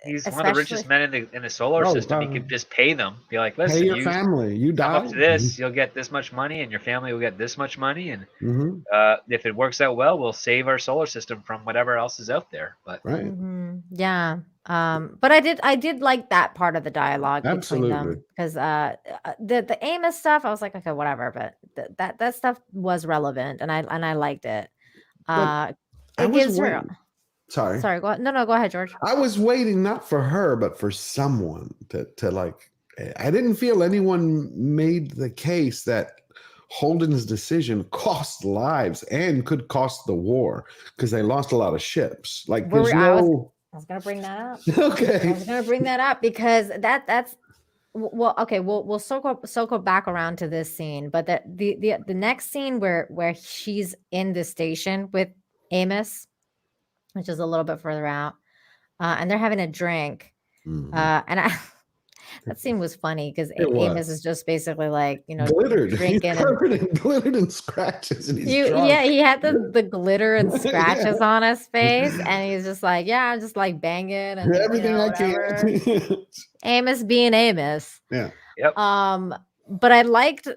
he's one of the richest men in the solar system. He could just pay them. Be like, listen,
pay your family. You die
up to this, you'll get this much money, and your family will get this much money. And if it works out well, we'll save our solar system from whatever else is out there. But
yeah. But I did like that part of the dialogue between them, because the Amos stuff, I was like, okay, whatever. But that stuff was relevant, and I liked it. It gives her.
Sorry.
Sorry. Go ahead. No, go ahead, George.
I was waiting not for her, but for someone to like. I didn't feel anyone made the case that Holden's decision cost lives and could cost the war because they lost a lot of ships. Like there's
I was gonna bring that up.
Okay.
I was gonna bring that up because that's well, okay. We'll circle back around to this scene, but the next scene where she's in the station with Amos, which is a little bit further out, and they're having a drink, and that scene was funny because Amos is just basically like,
glittered,
drinking
glittered and scratches, and
yeah, he had the glitter and scratches on his face, and he's just like, yeah, I'm just like banging and
everything I can.
Amos being Amos.
Yeah.
Yep.
But I liked.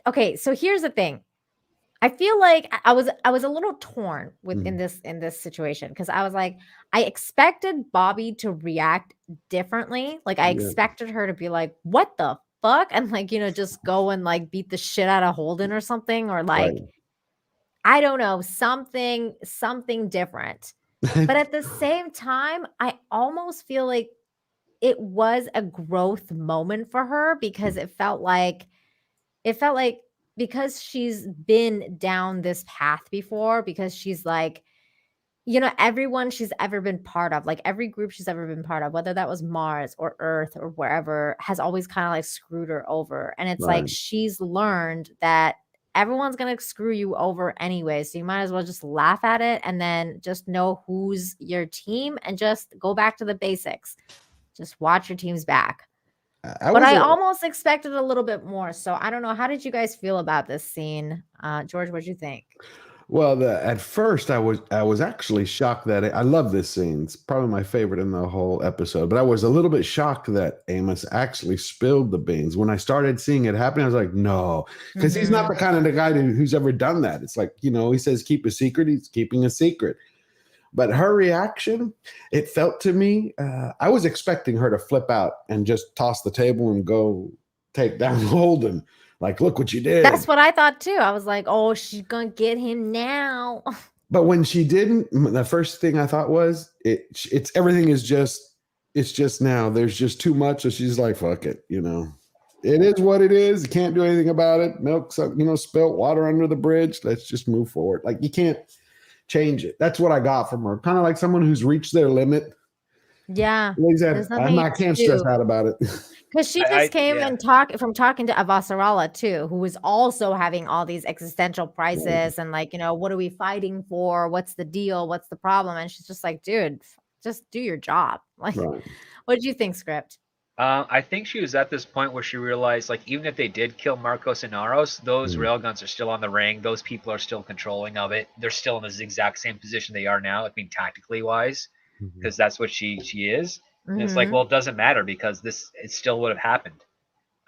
Okay, so here's the thing. I feel like I was a little torn in this situation because I was like, I expected Bobbie to react differently. Like I expected her to be like, "What the fuck?" and like, just go and like beat the shit out of Holden or something, or like, I don't know, something different. But at the same time, I almost feel like it was a growth moment for her because it felt like because she's been down this path before, because she's like, everyone she's ever been part of, like every group she's ever been part of, whether that was Mars or Earth or wherever, has always kind of like screwed her over. And it's like she's learned that everyone's going to screw you over anyway. So you might as well just laugh at it and then just know who's your team and just go back to the basics. Just watch your team's back. I almost expected a little bit more. So I don't know. How did you guys feel about this scene? George, what'd you think?
Well, at first I was actually shocked that I love this scene. It's probably my favorite in the whole episode. But I was a little bit shocked that Amos actually spilled the beans. When I started seeing it happen, I was like, no, because he's not the kind of the guy who's ever done that. It's like, he says keep a secret. He's keeping a secret. But her reaction, it felt to me, I was expecting her to flip out and just toss the table and go take down Holden. Like, look what you did.
That's what I thought too. I was like, oh, she's going to get him now.
But when she didn't, the first thing I thought was, it's everything is just, it's just now. There's just too much. So she's like, fuck it, It is what it is. You can't do anything about it. Milk, spilt water under the bridge. Let's just move forward. Like, you can't change it. That's what I got from her. Kind of like someone who's reached their limit.
Yeah.
I can't stress out about it.
Because she just came and talking to Avasarala too, who was also having all these existential crises and like, what are we fighting for? What's the deal? What's the problem? And she's just like, dude, just do your job. Like, what did you think, Script?
I think she was at this point where she realized, like, even if they did kill Marcos and Naros, those railguns are still on the ring. Those people are still controlling of it. They're still in the exact same position they are now, tactically wise, because that's what she is. And it's like, well, it doesn't matter because it still would have happened.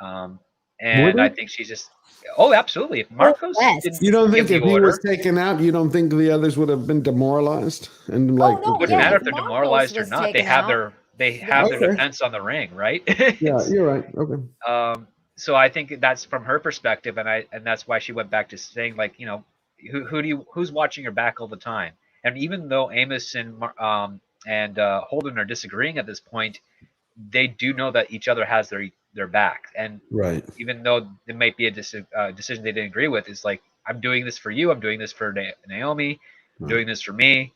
And I think she's just, absolutely. If Marcos,
you don't think if he was taken out, you don't think the others would have been demoralized and like?
It wouldn't matter if they're demoralized or not. They have their defense on the ring, right?
Yeah, you're right. Okay.
So I think that's from her perspective, and that's why she went back to saying, like, who's watching your back all the time? And even though Amos and Holden are disagreeing at this point, they do know that each other has their back. And even though it might be a decision they didn't agree with, it's like, I'm doing this for you. I'm doing this for Naomi. I'm doing this for me.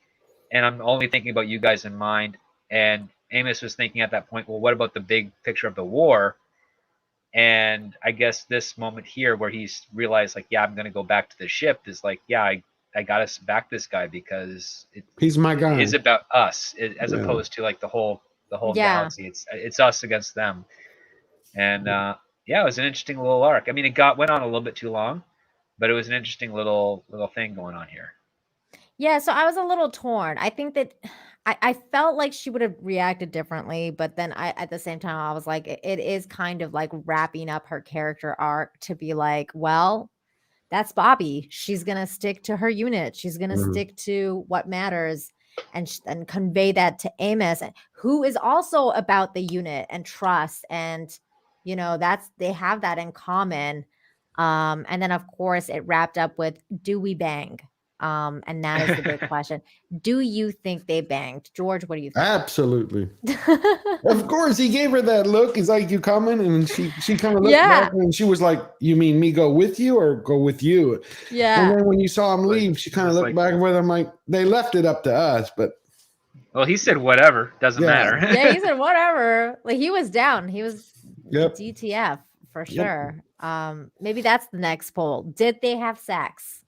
And I'm only thinking about you guys in mind. And Amos was thinking at that point, well, what about the big picture of the war? And I guess this moment here where he's realized, like, yeah, I'm going to go back to the ship is like, yeah, I got to back this guy because
he's my guy.
It is about us as opposed to like the whole galaxy. It's us against them. And it was an interesting little arc. I mean, it went on a little bit too long, but it was an interesting little thing going on here.
Yeah, so I was a little torn. I think that I felt like she would have reacted differently, but then at the same time, I was like, it is kind of like wrapping up her character arc to be like, well, that's Bobbie. She's going to stick to her unit. She's going to stick to what matters and convey that to Amos, who is also about the unit and trust. And, they have that in common. And then, of course, it wrapped up with, do we bang? And that is the big question. Do you think they banged? George, what do you think?
Absolutely. Of course, he gave her that look. He's like, "You coming?" And she kind of looked back, and she was like, "You mean me go with you or go with you?"
Yeah.
And then when you saw him leave, she kind of looked back with him like, "They left it up to us." But
well, he said whatever, doesn't matter.
Yeah, he said whatever. Like he was down. He was DTF for sure. Maybe that's the next poll. Did they have sex?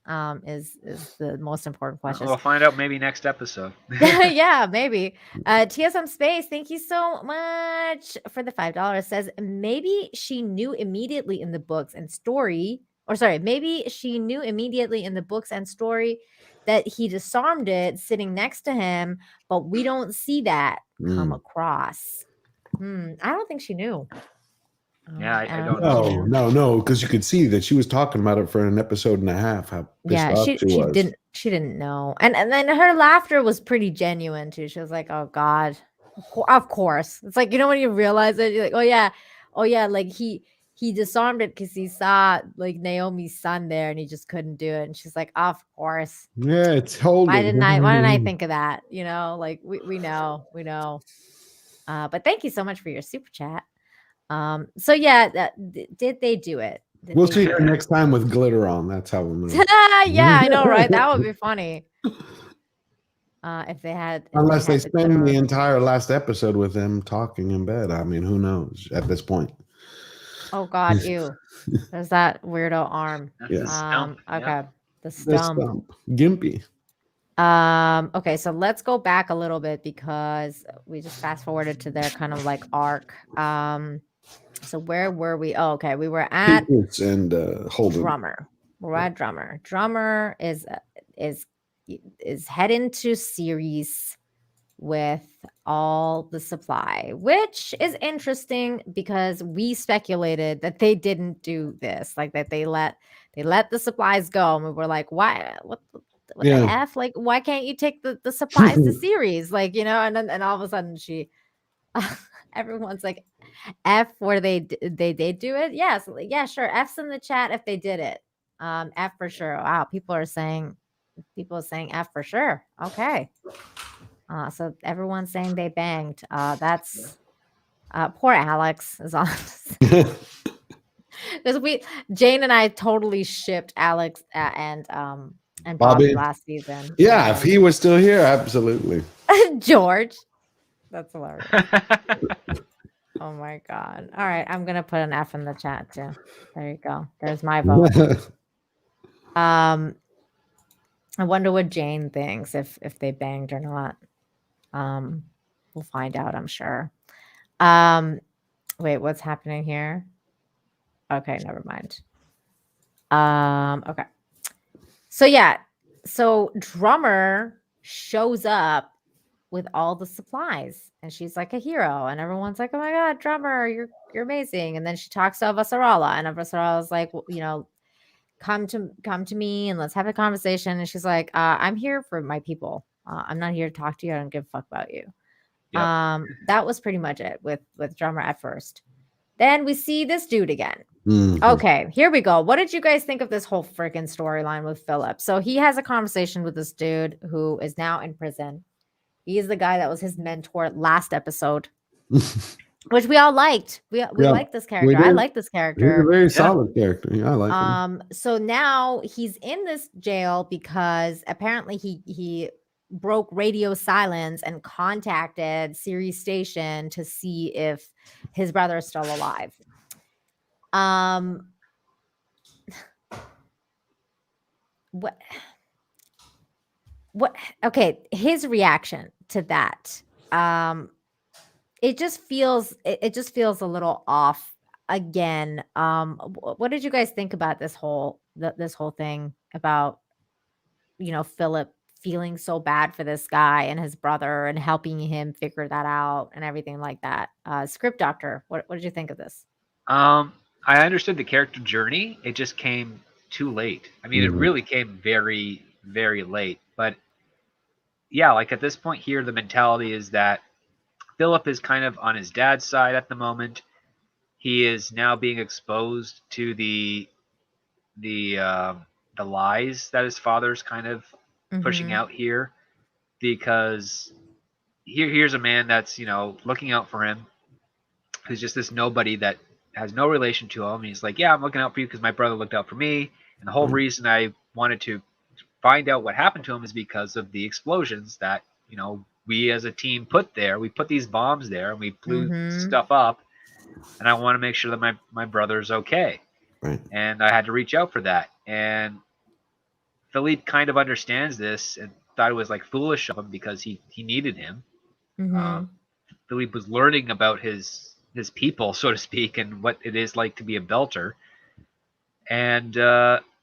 Is the most important question.
We'll find out maybe next episode.
Yeah, maybe. TSM Space, thank you so much for the $5. Says maybe she knew immediately in the books and story, maybe she knew immediately in the books and story that he disarmed it sitting next to him, but we don't see that come across. I don't think she knew.
Yeah, I don't know.
No, because you could see that she was talking about it for an episode and a half. How pissed off
she didn't know, and then her laughter was pretty genuine too. She was like, "Oh God, of course." It's like, you know, when you realize it, you're like, "Oh yeah," like he disarmed it because he saw like Naomi's son there, and he just couldn't do it. And she's like, "Of course."
Yeah, it's Holden.
Why didn't I think of that? You know, like we know. But thank you so much for your super chat. So yeah, did they do it?
We'll see her next time with glitter on. That's how we'll know.
Yeah, I know, right? That would be funny. If they had,
unless they spend the entire last episode with them talking in bed. I mean, who knows at this point?
Oh God, ew! There's that weirdo arm.
Yeah.
Okay, the stump.
Gimpy.
Okay, so let's go back a little bit because we just fast forwarded to their kind of like arc. So where were we? Oh, okay, we were at
and Holden.
Drummer. We're at Drummer. Drummer is heading to series with all the supply, which is interesting because we speculated that they didn't do this, like that they let the supplies go, and we were like, why? What the F? Like, why can't you take the supplies to series? Like, you know, and all of a sudden everyone's like, F, where they did do it? Yes, yeah, sure. F's in the chat if they did it. F for sure. Wow, people are saying F for sure. Okay. So everyone's saying they banged. That's poor Alex is on. Because Jane and I totally shipped Alex and Bobbie last season.
Yeah, if he was still here, absolutely.
George. That's hilarious. Oh my God. All right. I'm gonna put an F in the chat too. There you go. There's my vote. I wonder what Jane thinks if they banged or not. We'll find out, I'm sure. Wait, what's happening here? Okay, never mind. Okay. So yeah, so Drummer shows up with all the supplies, and she's like a hero, and everyone's like, "Oh my God, Drummer, you're amazing!" And then she talks to Avasarala, and Avasarala's like, well, you know, come to me and let's have a conversation. And she's like, "I'm here for my people. I'm not here to talk to you. I don't give a fuck about you." Yep. That was pretty much it with Drummer at first. Then we see this dude again. Mm-hmm. Okay, here we go. What did you guys think of this whole freaking storyline with Philip? So he has a conversation with this dude who is now in prison. He's the guy that was his mentor last episode, which we all liked. We like this character. I like this character.
He's a very solid character. Yeah, I like him.
So now he's in this jail because apparently he broke radio silence and contacted Sirius Station to see if his brother is still alive. What okay, his reaction to that, it just feels a little off again. What did you guys think about this whole thing about, you know, Philip feeling so bad for this guy and his brother and helping him figure that out and everything like that? Script Doctor, what did you think of this?
I understood the character journey. It just came too late. I mean, it really came very, very late. But yeah, like at this point here, the mentality is that Philip is kind of on his dad's side at the moment. He is now being exposed to the lies that his father's kind of pushing
Mhm.
out here, because here's a man that's, looking out for him, who's just this nobody that has no relation to him. He's like, yeah, I'm looking out for you because my brother looked out for me, and the whole reason I wanted to find out what happened to him is because of the explosions that we as a team put there. We put these bombs there and we blew
Mhm.
stuff up, and I want to make sure that my brother's okay.
Right.
And I had to reach out for that. And Philippe kind of understands this and thought it was like foolish of him because he needed him.
Mhm.
Philippe was learning about his people, so to speak, and what it is like to be a belter. And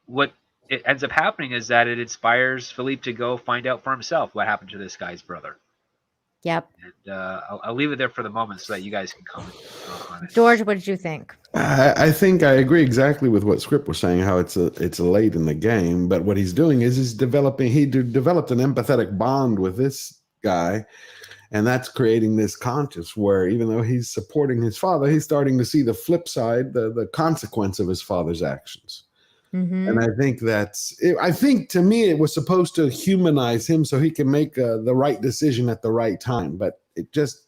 what it ends up happening is that it inspires Philippe to go find out for himself what happened to this guy's brother.
Yep.
And I'll leave it there for the moment so that you guys can comment on it.
George, what did you think?
I think I agree exactly with what Script was saying, how it's late in the game, but what he's doing is he developed an empathetic bond with this guy, and that's creating this conscious where even though he's supporting his father, he's starting to see the flip side, the consequence of his father's actions.
Mhm.
And I think to me it was supposed to humanize him so he can make the right decision at the right time, but it just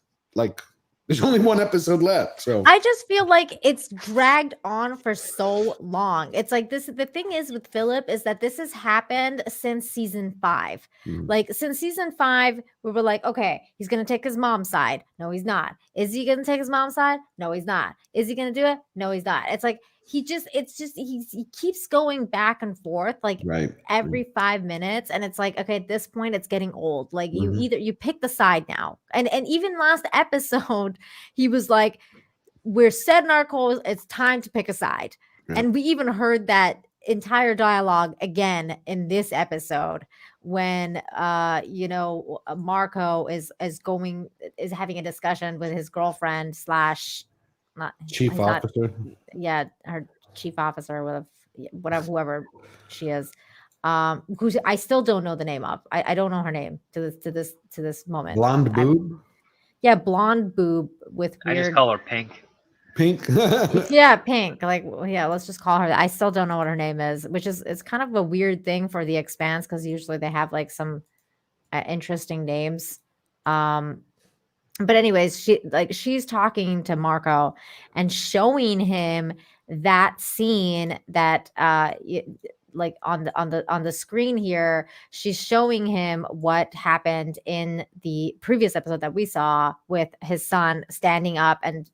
there's only one episode left, so
I just feel like it's dragged on for so long. It's like this. The thing is with Philip is that this has happened since season 5. Like since season 5, we were like, okay, he's gonna take his mom's side. No, he's not. Is he gonna take his mom's side? No, he's not. Is he gonna do it? No, he's not. It's like he keeps going back and forth like
right.
every 5 minutes, and it's like, okay, at this point it's getting old. Like
Mhm.
you pick the side now. And even last episode he was like, we're setting our goals, it's time to pick a side.
Right.
And we even heard that entire dialogue again in this episode when Marco is having a discussion with his girlfriend slash not
Chief officer.
her chief officer with whatever whoever she is, who I still don't know the name of. I don't know her name to this moment.
Blonde boob.
Yeah, blonde boob with weird.
I just call her Pink.
Pink.
Yeah, Pink. Like, yeah, let's just call her. I still don't know what her name is, which is it's kind of a weird thing for the Expanse because usually they have like some interesting names. But anyways, she's talking to Marco and showing him that scene that like on the screen here, she's showing him what happened in the previous episode that we saw with his son standing up and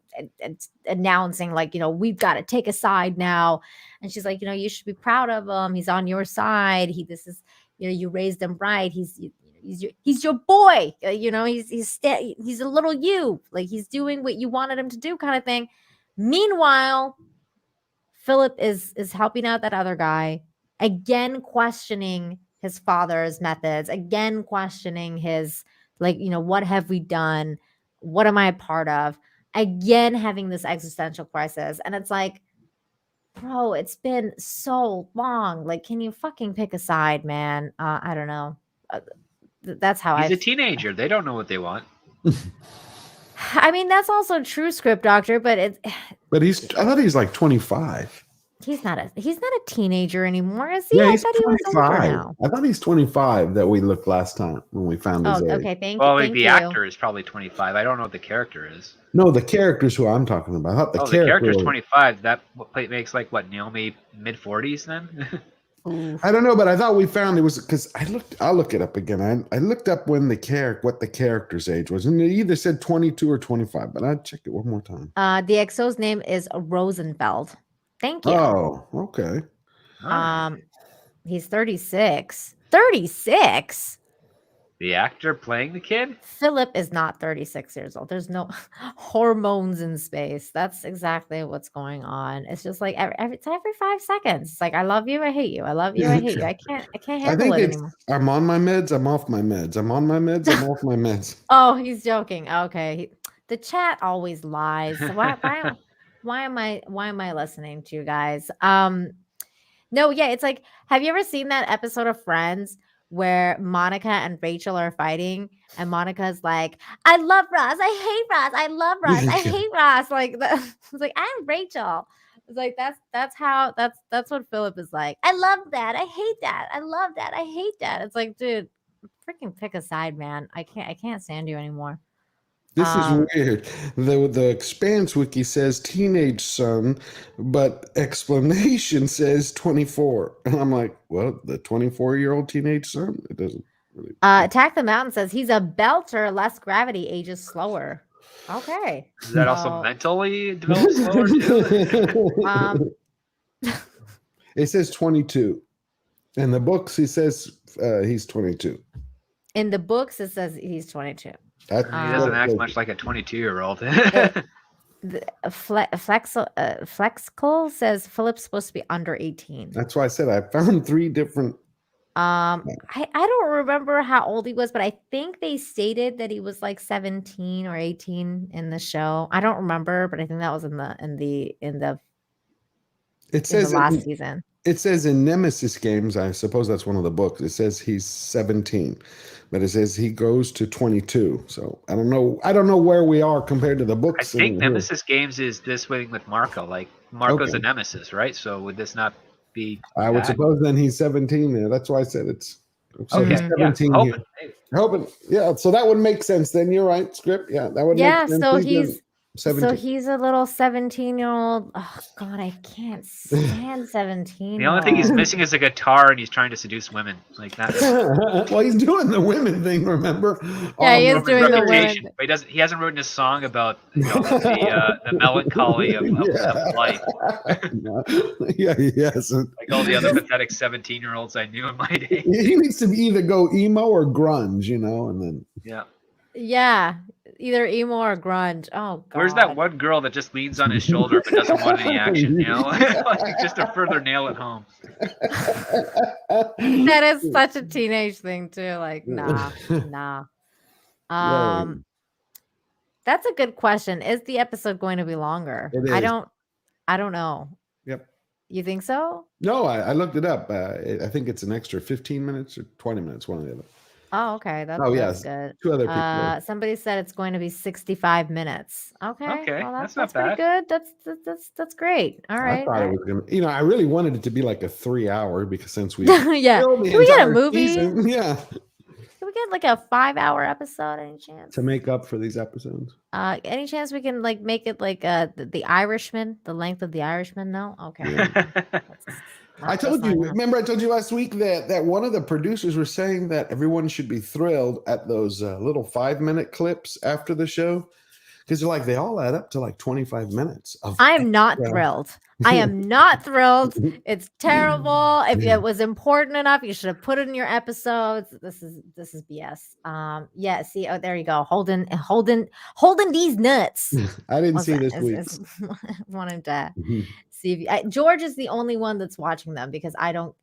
announcing like, we've got to take a side now. And she's like, you should be proud of him. He's on your side. You raised him right. He's your boy. He's a little you. Like he's doing what you wanted him to do, kind of thing. Meanwhile, Philip is helping out that other guy, again questioning his father's methods, again questioning his what have we done? What am I a part of? Again having this existential crisis. And it's like, bro, it's been so long. Like, can you fucking pick a side, man? I don't know. That's how
He's a teenager. They don't know what they want.
I mean, that's also true, Script Doctor, but I
thought he's like 25.
He's not a teenager anymore, is he?
Yeah,
I
he's
thought he was older
25.
now.
I thought he's 25 that we looked last time when we found his age.
Okay, thank
well,
you.
The actor is probably 25. I don't know what the character is.
No, the character's who I'm talking about. I thought
the character's 25. That makes like what, Naomi mid-40s then?
I don't know, but I thought we found it was because I'll look it up again. I looked up what the character's age was, and it either said 22 or 25, but I'd check it one more time.
The XO's name is Rosenfeld. Thank you.
Oh, okay.
He's 36. 36?
The actor playing the kid?
Philip is not 36 years old. There's no hormones in space. That's exactly what's going on. It's just like every 5 seconds. It's like, I love you, I hate you. I love you, I hate you. I can't handle it anymore.
I'm on my meds, I'm off my meds. I'm on my meds, I'm off my meds.
Oh, he's joking. Okay. The chat always lies. So why am I listening to you guys? No, yeah, it's like, have you ever seen that episode of Friends where Monica and Rachel are fighting, and Monica's like, I love Ross, I hate Ross, I love Ross, I hate Ross. Like, it's like, I'm Rachel. It's like that's what Philip is like. I love that. I hate that. I love that. I hate that. It's like, dude, freaking pick a side, man. I can't stand you anymore.
This is weird. The Expanse wiki says teenage son, but explanation says 24. And I'm like, well, the 24-year-old teenage son? It doesn't really.
Attack the Mountain says he's a belter, less gravity, ages slower. Okay.
Is that also mentally developed slower too?
It says 22. In the books, he says he's 22.
In the books, it says he's 22.
He doesn't act much like a 22-year-old.
Flexical says Philip's supposed to be under 18.
That's why I said I found 3 different.
I don't remember how old he was, but I think they stated that he was like 17 or 18 in the show. I don't remember, but I think that was in the
It says
the last season.
It says in Nemesis games, I suppose that's one of the books. It says he's 17, but it says he goes to 22. So I don't know where we are compared to the books.
I think Nemesis games is this way with Marco. Like Marco's a Nemesis, right? So would this not be?
I would suppose then he's 17 there. That's why I said it's.
So he's 17
here. Hoping. Yeah. So that would make sense. Then you're right. Script. Yeah. That would.
Yeah.
Make sense.
So he's.
17.
So he's a little 17-year-old. Oh God, I can't stand 17.
The only thing he's missing is a guitar, and he's trying to seduce women like that.
Well, he's doing the women thing, remember?
Yeah, he is doing the women.
But he hasn't written a song about the melancholy of life.
Yeah, he hasn't.
Like all the other pathetic 17-year-olds I knew in my day.
He needs to either go emo or grunge, and then.
Yeah. Either emo or grunge. Oh God.
Where's that one girl that just leans on his shoulder but doesn't want any action? Like just to further nail it home.
That is such a teenage thing too. Like, nah. That's a good question. Is the episode going to be longer?
It is.
I don't know.
Yep.
You think so?
No, I looked it up. I think it's an extra 15 minutes or 20 minutes, one or the other.
Oh, okay. That's good.
2 other people.
Somebody said it's going to be 65 minutes. Okay. Well, that's not bad. Pretty good. That's great. All right.
I thought it was gonna. I really wanted it to be like a 3-hour because since we
Can we get a movie?
Season, yeah.
Can we get like a 5-hour episode? Any chance
to make up for these episodes?
Any chance we can like make it like the Irishman, the length of the Irishman? No. Okay.
Yeah. I told you. Remember, I told you last week that one of the producers was saying that everyone should be thrilled at those little 5-minute clips after the show because they're like they all add up to like 25 minutes.
I am not thrilled. I am not thrilled. It's terrible. If it was important enough, you should have put it in your episodes. This is BS. Yeah. See. Oh, there you go. Holden these nuts.
I didn't see this week.
Wanted to. See if George is the only one that's watching them because I don't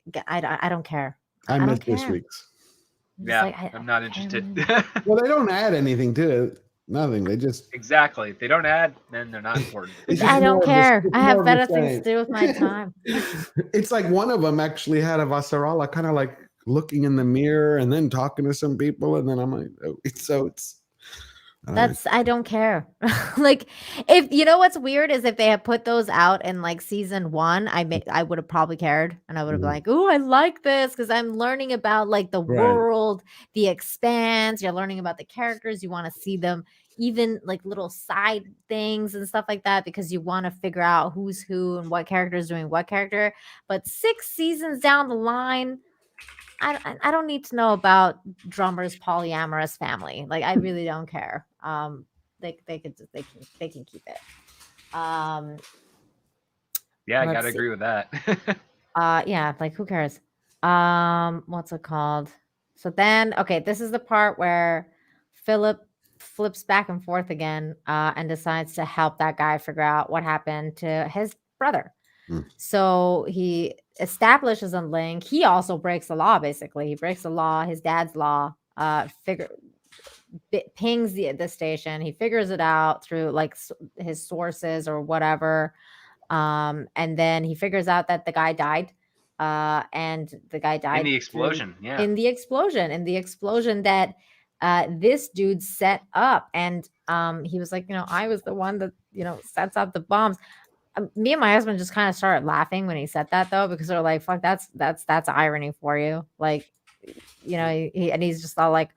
care.
I missed this week's.
Yeah, like, I'm not interested.
Well, they don't add anything to it. Nothing. They just
exactly. If they don't add, then they're not important.
I don't care. I have better things to do with my time.
It's like one of them actually had Avasarala kind of like looking in the mirror and then talking to some people, and then I'm like, I
don't care. Like, if you know what's weird is if they had put those out in like season 1, I would have probably cared and I would have been like, oh, I like this because I'm learning about like the world, the Expanse. You're learning about the characters. You want to see them, even like little side things and stuff like that, because you want to figure out who's who and what character is doing what character. But 6 seasons down the line, I don't need to know about Drummer's polyamorous family. Like, I really don't care. They can keep it.
Yeah, I gotta agree with that.
Yeah, like who cares? What's it called? So then, okay, this is the part where Philip flips back and forth again, and decides to help that guy figure out what happened to his brother. So he establishes a link. He also breaks the law, basically. He breaks the law, his dad's law, pings the station. He figures it out through like his sources or whatever. And then he figures out that the guy died. And the guy died
in the explosion.
In the explosion that this dude set up. And he was like, I was the one that, sets up the bombs. me and my husband just kind of started laughing when he said that, though, because they're like, "Fuck, that's irony for you." Like, and he's just all like,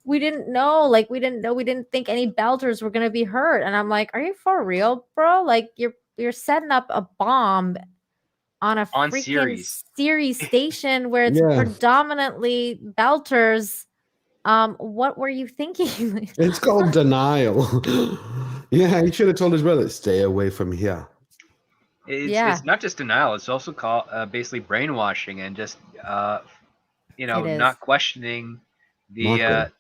"We didn't know, we didn't think any belters were gonna be hurt." And I'm like, "Are you for real, bro? Like, you're setting up a bomb on a freaking Ceres station where it's predominantly belters. What were you thinking?"
It's called denial. Yeah, he should have told his brother, "Stay away from here."
It's not just denial; it's also called basically brainwashing and just not questioning the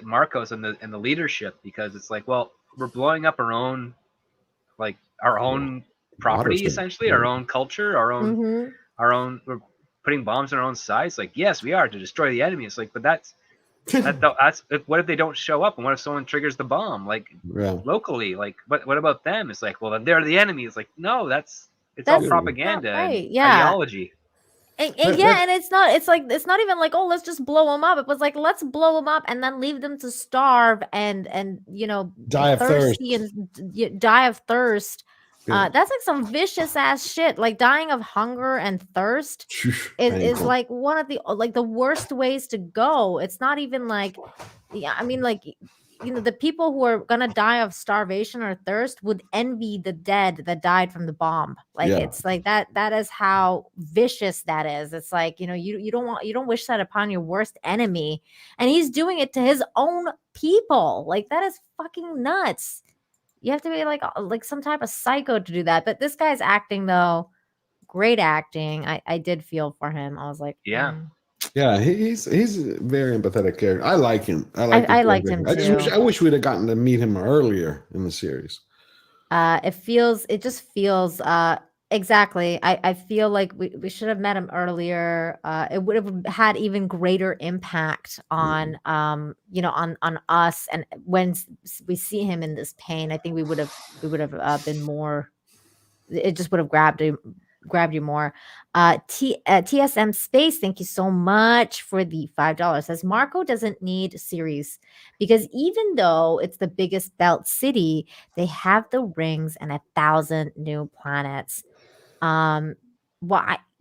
Marcos and the leadership, because it's like, well, we're blowing up our own property, essentially, our own culture, our own we're putting bombs on our own sides. Like, yes, we are, to destroy the enemy. It's like, but that's what if they don't show up, and what if someone triggers the bomb locally? Like, what about them? It's like, well, then they're the enemy. It's like, no, it's all propaganda and ideology.
And it's not even like, oh, let's just blow them up. It was like, let's blow them up and then leave them to starve and
die of thirst.
And die of thirst. That's like some vicious ass shit. Like, dying of hunger and thirst is like one of the worst ways to go. It's not even like, the people who are gonna die of starvation or thirst would envy the dead that died from the bomb. It's like that is how vicious that is. It's like, you don't wish that upon your worst enemy, and he's doing it to his own people. Like, that is fucking nuts. You have to be like some type of psycho to do that. But this guy's acting, though, great acting. I did feel for him. I was like,
yeah.
Yeah, he's a very empathetic character. I like him.
I liked him too.
I wish we'd have gotten to meet him earlier in the series.
It just feels exactly. I feel like we should have met him earlier. It would have had even greater impact on on us, and when we see him in this pain, I think we would have been more. It just would have grabbed you more. TSM Space, thank you so much for the $5. Says Marco doesn't need Ceres because even though it's the biggest belt city, they have the rings and 1,000 new planets. Well,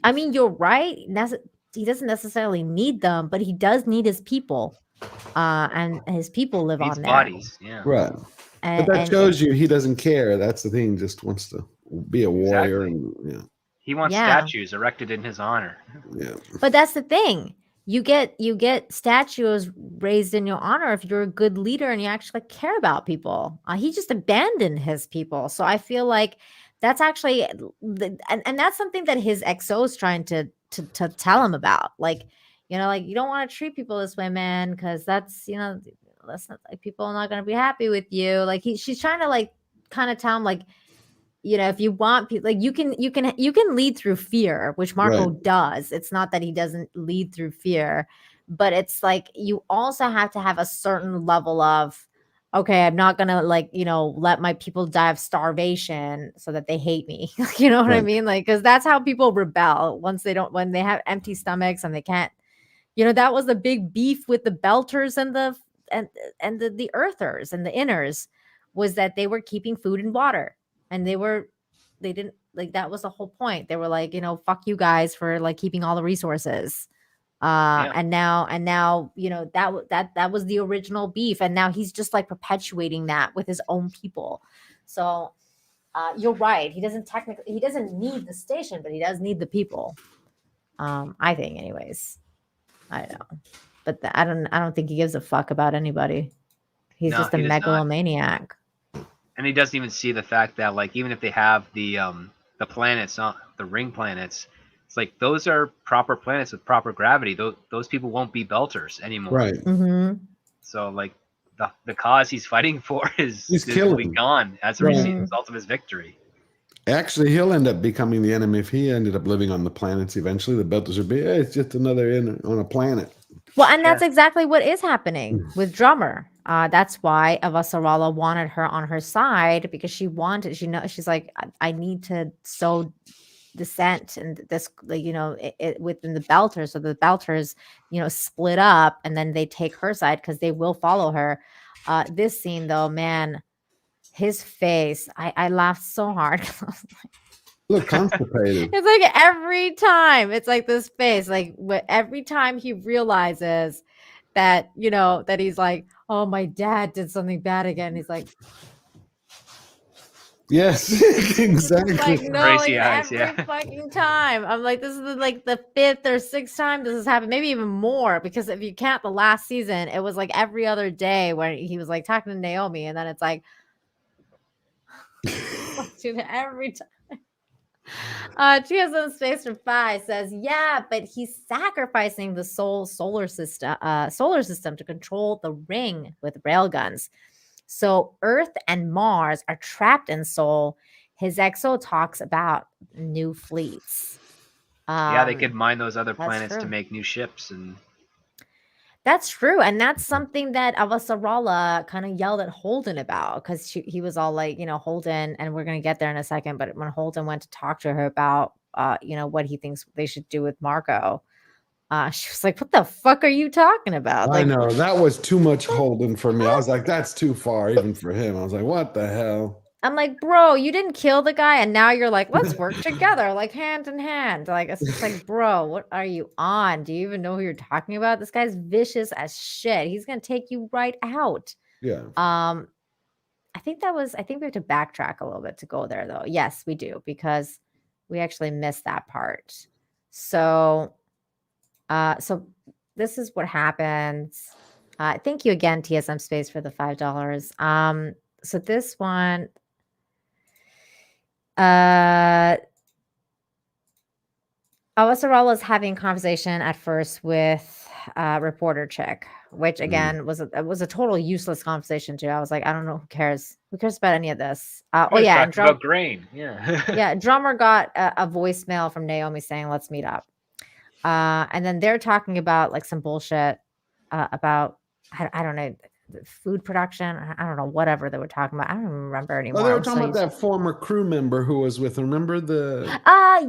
I mean, you're right. He doesn't necessarily need them, but he does need his people. And his people live on there.
Bodies, yeah.
Right. But that shows you he doesn't care. That's the thing. He just wants to be a warrior.
Exactly. And he wants statues erected in his honor.
Yeah.
But that's the thing. You get statues raised in your honor if you're a good leader and you actually care about people. He just abandoned his people. So I feel like that's actually and that's something that his XO is trying to tell him about. Like, you don't want to treat people this way, man, because that's that's not, like, people are not going to be happy with you. Like, she's trying to kind of tell him, like, if you want people, like, you can lead through fear, which Marco does. It's not that he doesn't lead through fear, but it's like you also have to have a certain level of, okay, I'm not gonna let my people die of starvation so that they hate me. You know what I mean? Like, because that's how people rebel when they have empty stomachs and they can't. That was the big beef with the Belters and the Earthers and the Inners, was that they were keeping food and water. And they didn't, like, that was the whole point. They were like, fuck you guys for keeping all the resources. And now, that was the original beef. And now he's just perpetuating that with his own people. So you're right. He doesn't need the station, but he does need the people. I think, anyways. I don't know. But I don't think he gives a fuck about anybody. He's just a megalomaniac.
And he doesn't even see the fact that, even if they have the planets, the ring planets, it's like those are proper planets with proper gravity. Those people won't be belters anymore.
Right.
Mm-hmm.
So the cause he's fighting for is gone as a result of his victory.
Actually, he'll end up becoming the enemy if he ended up living on the planets eventually. The belters would be, it's just another on a planet.
Well, and that's exactly what is happening with Drummer. That's why Avasarala wanted her on her side, because she's like, I need to sow dissent and this, within the Belters. So the Belters, split up and then they take her side because they will follow her. This scene, though, man, His face, I laughed so hard.
Look constipated.
It's like every time, it's like this face, like every time he realizes that, that he's like, oh, my dad did something bad again. He's like,
yes, exactly.
like, no,
Crazy
like
eyes,
every
yeah.
fucking time. I'm like, this is the fifth or sixth time this has happened, maybe even more, because if you count the last season, it was like every other day when he was like talking to Naomi, and then it's like, every time. Trios Space for 5 says, yeah, but he's sacrificing the solar system to control the ring with railguns. So Earth and Mars are trapped in Sol. His exo talks about new fleets.
Yeah, they could mine those other planets
true.
to make new ships, and
that's true. And that's something that Avasarala kind of yelled at Holden about, because he was all like, Holden, and we're going to get there in a second, but when Holden went to talk to her about, what he thinks they should do with Marco, she was like, what the fuck are you talking about?
I
Like,
know, that was too much Holden for me. I was like, that's too far even for him. I was like, what the hell?
I'm like, bro, you didn't kill the guy, and now you're like, let's work together, like hand in hand. Like, it's just like, bro, what are you on? Do you even know who you're talking about? This guy's vicious as shit. He's gonna take you right out.
Yeah.
I think we have to backtrack a little bit to go there, though. Yes, we do, because we actually missed that part. So this is what happens. Thank you again, TSM Space, for the $5. So this one, Awasarala is having a conversation at first with reporter chick, which again was a total useless conversation too. I was like, I don't know, who cares about any of this. And
about grain, yeah.
Yeah, Drummer got a voicemail from Naomi saying, let's meet up, and then they're talking about like some bullshit about, I don't know, food production. I don't know, whatever they were talking about. I don't even remember anymore.
Oh, they were talking about that former crew member who was with. Remember the?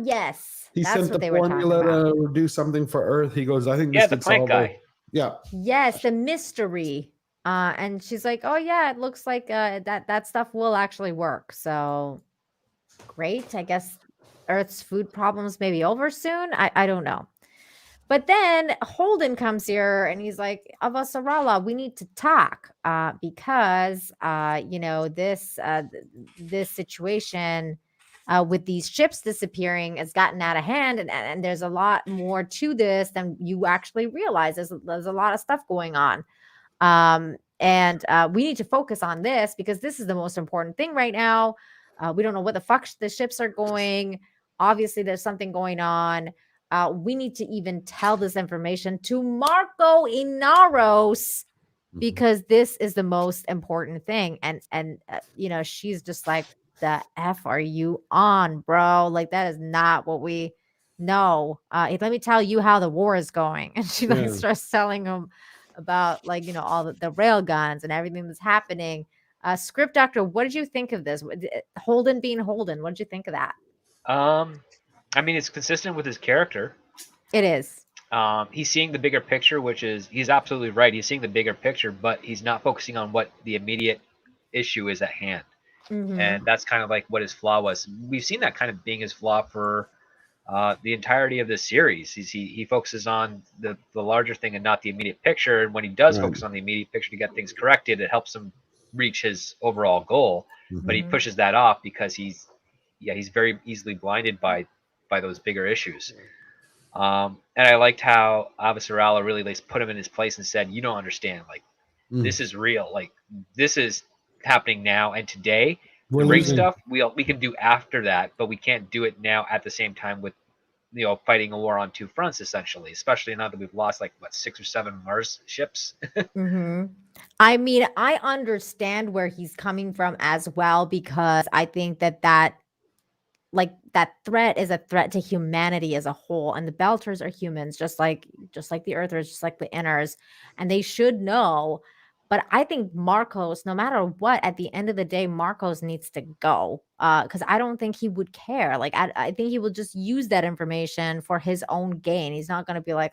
Yes.
He
That's
sent
what
the
they were
formula
talking about.
to do something for Earth. He goes, I think
Yeah,
this
the
could
plant
solve
guy.
it. Yeah.
Yes, the mystery. And she's like, oh yeah, it looks like that stuff will actually work. So great. I guess Earth's food problems may be over soon. I don't know. But then Holden comes here and he's like, Avasarala, we need to talk because, this situation with these ships disappearing has gotten out of hand. And there's a lot more to this than you actually realize. There's a lot of stuff going on. And we need to focus on this because this is the most important thing right now. We don't know what the fuck the ships are going. Obviously, there's something going on. We need to even tell this information to Marco Inaros because this is the most important thing. And she's just like, the F are you on, bro? Like, that is not what we know. Let me tell you how the war is going. And she starts telling him about, like, all the rail guns and everything that's happening. Script Doctor, what did you think of this? Holden being Holden, what did you think of that?
I mean, it's consistent with his character.
It is.
He's seeing the bigger picture, which is, he's absolutely right. He's seeing the bigger picture, but he's not focusing on what the immediate issue is at hand.
Mm-hmm.
And that's kind of like what his flaw was. We've seen that kind of being his flaw for the entirety of this series. He focuses on the larger thing and not the immediate picture. And when he does focus on the immediate picture to get things corrected, it helps him reach his overall goal. Mm-hmm. But he pushes that off because he's very easily blinded by those bigger issues. And I liked how Avasarala really put him in his place and said, you don't understand. Like, this is real. Like, this is happening now and today. The ring stuff we can do after that, but we can't do it now at the same time with, fighting a war on two fronts, essentially, especially now that we've lost 6 or 7 Mars ships.
Mm-hmm. I mean, I understand where he's coming from as well, because I think that threat is a threat to humanity as a whole, and the Belters are humans, just like the Earthers, just like the Inners, and they should know. But I think Marcos, no matter what, at the end of the day, Marcos needs to go, because I don't think he would care. Like, I think he will just use that information for his own gain. He's not going to be like,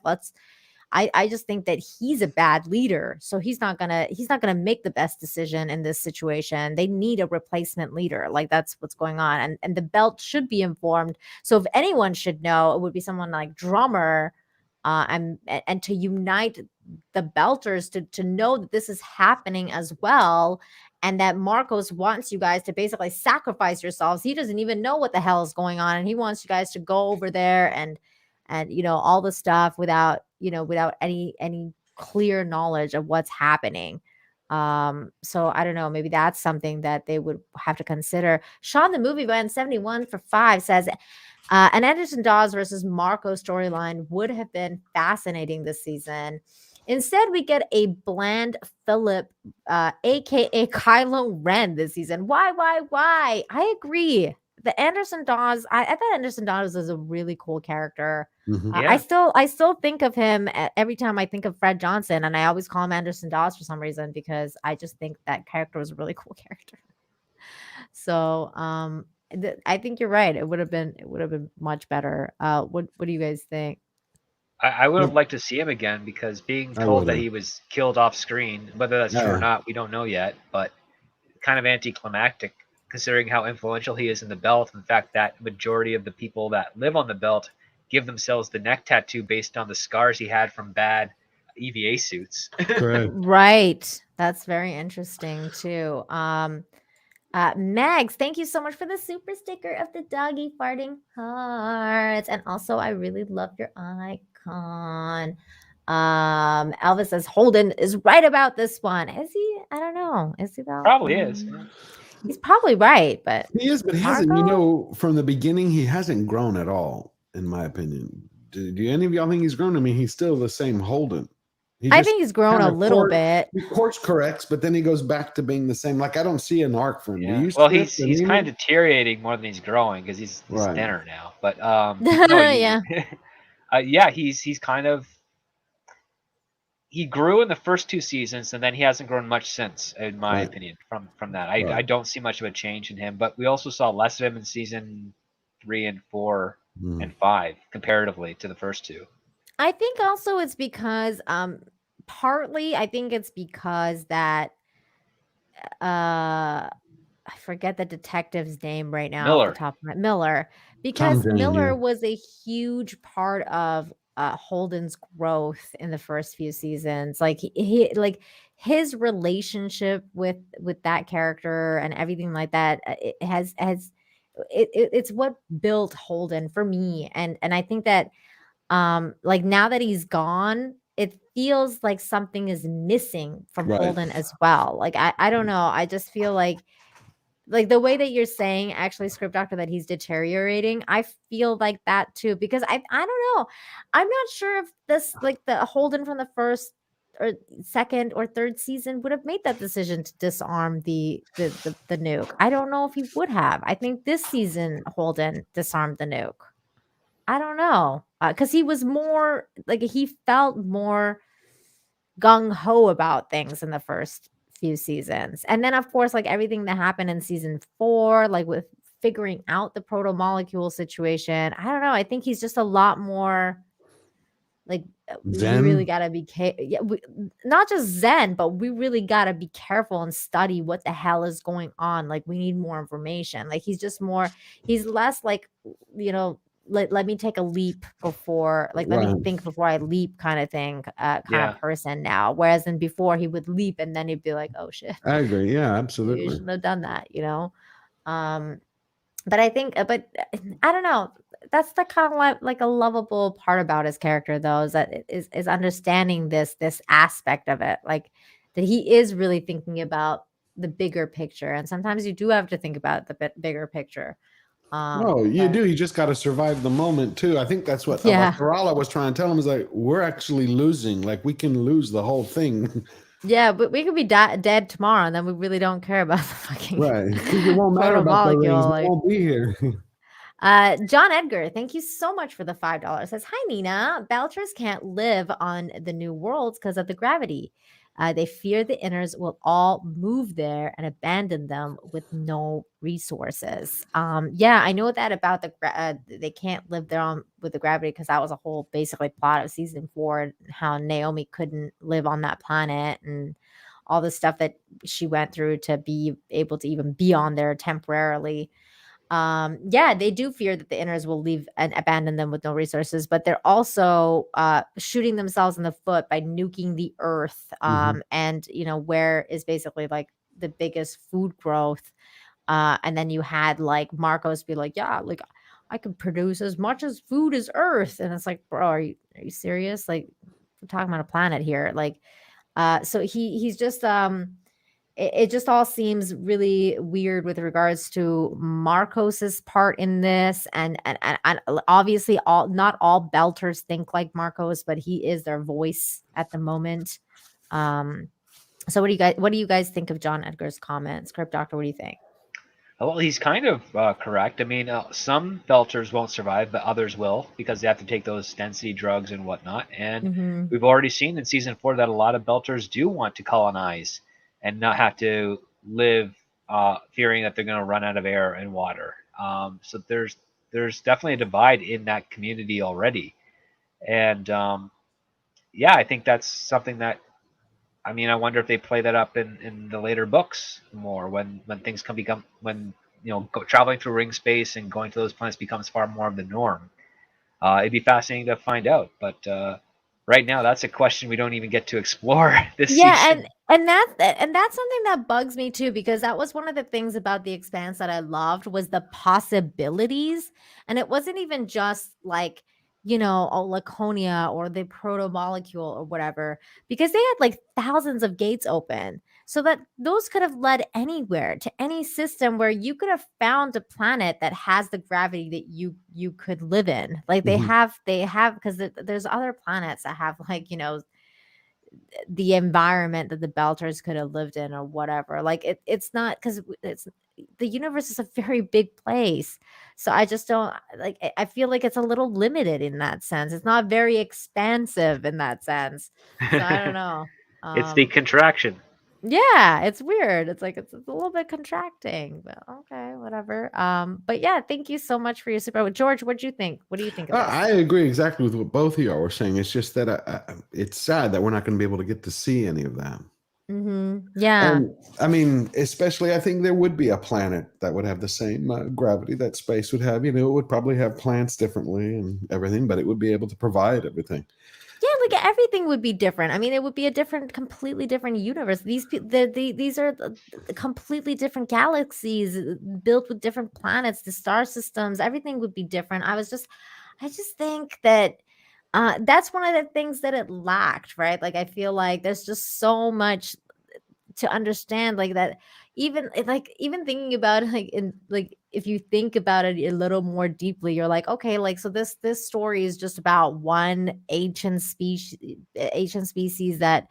I just think that he's a bad leader, so he's not gonna make the best decision in this situation. They need a replacement leader. Like, that's what's going on, and the belt should be informed. So if anyone should know, it would be someone like Drummer, and to unite the belters to know that this is happening as well, and that Marcos wants you guys to basically sacrifice yourselves. He doesn't even know what the hell is going on, and he wants you guys to go over there and all the stuff without any clear knowledge of what's happening. So I don't know, maybe that's something that they would have to consider. Sean the Movie Man 71 for 5 says an Anderson Dawes versus Marco storyline would have been fascinating this season. Instead, we get a bland Philip, aka Kylo Ren, this season. Why? I agree. The Anderson Dawes, I thought Anderson Dawes was a really cool character.
Yeah.
I still think of him every time I think of Fred Johnson, and I always call him Anderson Dawes for some reason, because I just think that character was a really cool character. So I think you're right. It would have been much better. What do you guys think?
I would have liked to see him again, because being told that he was killed off screen, whether that's true or not, we don't know yet, but kind of anticlimactic, considering how influential he is in the belt, and the fact that majority of the people that live on the belt give themselves the neck tattoo based on the scars he had from bad EVA suits.
Right. That's very interesting too. Mags, thank you so much for the super sticker of the doggy farting hearts. And also, I really love your icon. Elvis says Holden is right about this one. Is he? I don't know. Is he though?
Probably is.
He's probably right, but
he is, but he hasn't. From the beginning, he hasn't grown at all, in my opinion. Do any of y'all think he's grown? I mean, he's still the same Holden.
I think he's grown a little bit.
He course corrects, but then he goes back to being the same. Like, I don't see an arc for him.
Yeah. Well, he's kind of deteriorating more than he's growing, because he's thinner now. But he's kind of, he grew in the first 2 seasons, and then he hasn't grown much since, in my opinion. From that, I don't see much of a change in him. But we also saw less of him in season 3 and 4 and 5 comparatively to the first 2.
I think also it's because partly I think it's because that I forget the detective's name right now.
Miller.
Off the top of my Miller, because Miller was a huge part of Holden's growth in the first few seasons. Like he like his relationship with that character and everything like that, it's what built Holden for me. And I think that like now that he's gone, it feels like something is missing from Holden as well. Like I don't know. I just feel like the way that you're saying, actually, Script Doctor, that he's deteriorating, I feel like that too, because I don't know. I'm not sure if this, like, the Holden from the first or second or third season would have made that decision to disarm the nuke. I don't know if he would have. I think this season Holden disarmed the nuke. I don't know, because he was more like, he felt more gung-ho about things in the first few seasons. And then, of course, like everything that happened in season 4, like with figuring out the proto-molecule situation, I don't know. I think he's just a lot more like,
Zen?
we really got to be not just Zen, but we really got to be careful and study what the hell is going on. Like, we need more information. Like, he's less like, let me take a leap before, like, let me think before I leap kind of thing, kind of person now. Whereas in before, he would leap and then he'd be like, oh shit.
I agree. Yeah, absolutely.
You shouldn't have done that, But I think, but I don't know. That's the kind of like a lovable part about his character, though, is that is understanding this aspect of it, like that he is really thinking about the bigger picture. And sometimes you do have to think about the bigger picture.
You do. You just got to survive the moment too. I think that's what Avasarala was trying to tell him, is like, we're actually losing. Like, we can lose the whole thing.
Yeah, but we could be dead tomorrow, and then we really don't care about the fucking
It won't matter about the rings. Like, we won't be here.
John Edgar, thank you so much for the $5. Says, hi Nina, Belters can't live on the new worlds because of the gravity. They fear the inners will all move there and abandon them with no resources. Yeah, I know that about they can't live there with the gravity, because that was a whole basically plot of season 4, how Naomi couldn't live on that planet and all the stuff that she went through to be able to even be on there temporarily. Yeah, they do fear that the inners will leave and abandon them with no resources, but they're also shooting themselves in the foot by nuking the earth. And where is basically like the biggest food growth. And then you had like Marcos be like, yeah, like I could produce as much as food as earth. And it's like, bro, are you serious? Like, we're talking about a planet here. Like, so he's just it just all seems really weird with regards to Marcos's part in this, and obviously not all Belters think like Marcos, but he is their voice at the moment. So what do you guys think of John Edgar's comments? Script Doctor, what do you think?
Well, he's kind of correct. I mean, some Belters won't survive, but others will, because they have to take those density drugs and whatnot. And we've already seen in season 4 that a lot of Belters do want to colonize and not have to live fearing that they're going to run out of air and water. So there's definitely a divide in that community already. And yeah, I think that's something that, I mean, I wonder if they play that up in the later books more, when things can become, when traveling through ring space and going to those planets becomes far more of the norm. It'd be fascinating to find out, but right now that's a question we don't even get to explore this season.
And that's something that bugs me too, because that was one of the things about the Expanse that I loved, was the possibilities. And it wasn't even just like, Laconia or the proto molecule or whatever, because they had like thousands of gates open, so that those could have led anywhere, to any system where you could have found a planet that has the gravity that you could live in. Like they have, because there's other planets that have like, the environment that the Belters could have lived in or whatever. Like it's not, because the universe is a very big place. So I just don't like, I feel like it's a little limited in that sense. It's not very expansive in that sense. So I don't know.
It's the contraction.
Yeah, it's weird. It's like it's a little bit contracting, but okay, whatever. But yeah, thank you so much for your super. George, what do you think? What do you think of this?
I agree exactly with what both of y'all were saying. It's just that it's sad that we're not going to be able to get to see any of that.
Yeah.
And I mean, especially I think there would be a planet that would have the same gravity that space would have. It would probably have plants differently and everything, but it would be able to provide everything.
Yeah, like everything would be different. I mean, it would be a completely different universe. These are completely different galaxies built with different planets. The star systems, everything would be different. I just think that that's one of the things that it lacked, right? Like I feel like there's just so much to understand, like that. Even thinking about it, like if you think about it a little more deeply, you're like, okay, like so this story is just about one ancient species that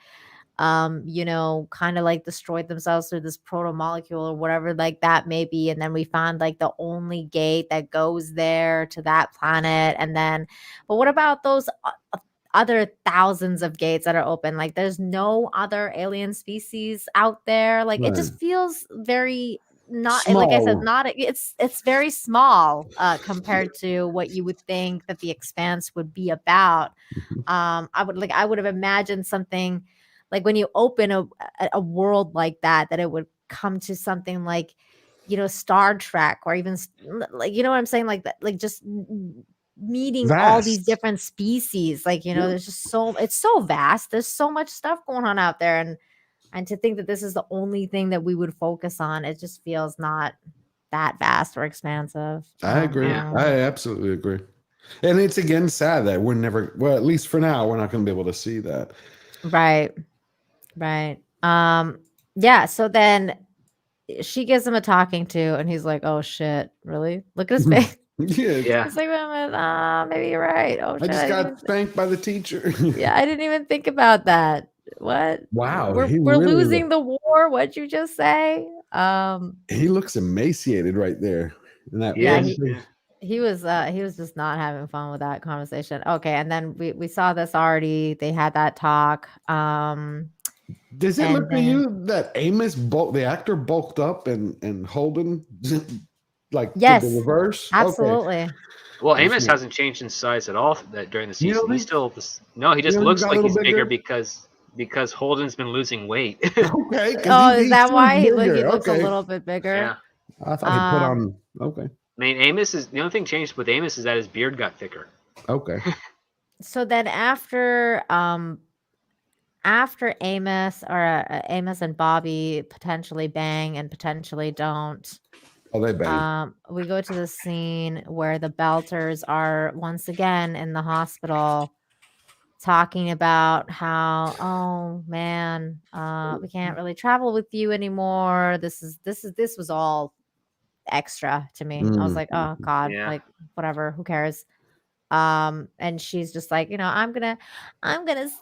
kind of like destroyed themselves through this proto molecule or whatever like that maybe, and then we found like the only gate that goes there to that planet. And then, but what about those other thousands of gates that are open? Like there's no other alien species out there. Like it just feels very not small. Like I said, it's very small compared to what you would think that the Expanse would be about. I would have imagined something like when you open a world like that it would come to something like Star Trek, or even like what I'm saying, like that, like just meeting vast. All these different species, like there's just it's so vast, there's so much stuff going on out there, and to think that this is the only thing that we would focus on, it just feels not that vast or expansive.
I agree. I absolutely agree. And it's again sad that we're never, well, at least for now, we're not going to be able to see that.
Right. Yeah. So then she gives him a talking to, and he's like, "Oh shit, really? Look at his face."
Yeah.
It's like, maybe you're right. Oh, shit,
I just got spanked by the teacher.
Yeah, I didn't even think about that. What?
Wow,
we're really losing the war. What'd you just say?
He looks emaciated right there. In that
he was just not having fun with that conversation. Okay, and then we saw this already. They had that talk.
Does it
And
look to
then
you that Amos, the actor, bulked up and Holden, like to the
yes,
reverse? Okay.
absolutely.
Well,
Just
Amos
me.
hasn't changed in size at all during the
You
season.
know,
He's still no. He
you
just
know, he
looks
got a
like
little
he's bigger
bigger.
because Holden's been losing weight.
Okay, because
Oh, is
he
that
seems
why he
bigger.
looks a
Okay.
little bit bigger?
Yeah.
I thought he put
Um,
on. Okay.
I mean, Amos is the only thing changed with Amos is that his beard got thicker.
Okay.
so then after Amos or Amos and Bobbie potentially bang and potentially don't.
Oh, they bang.
We go to the scene where the Belters are once again in the hospital talking about how, oh man, we can't really travel with you anymore. This was all extra to me. I was like, oh God,
Yeah.
like whatever, who cares? And she's just like, I'm gonna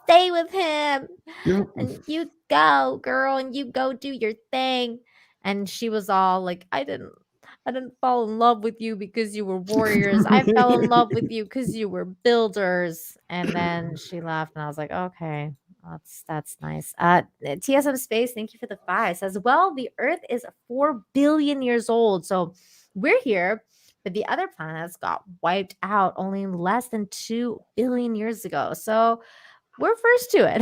stay with him, and you go, girl, and you go do your thing. And she was all like, I didn't fall in love with you because you were warriors. I fell in love with you because you were builders. And then she laughed, and I was like, okay, that's nice. TSM Space, thank you for the 5. Says, well, the Earth is 4 billion years old, so we're here, but the other planets got wiped out only less than 2 billion years ago. So we're first to it.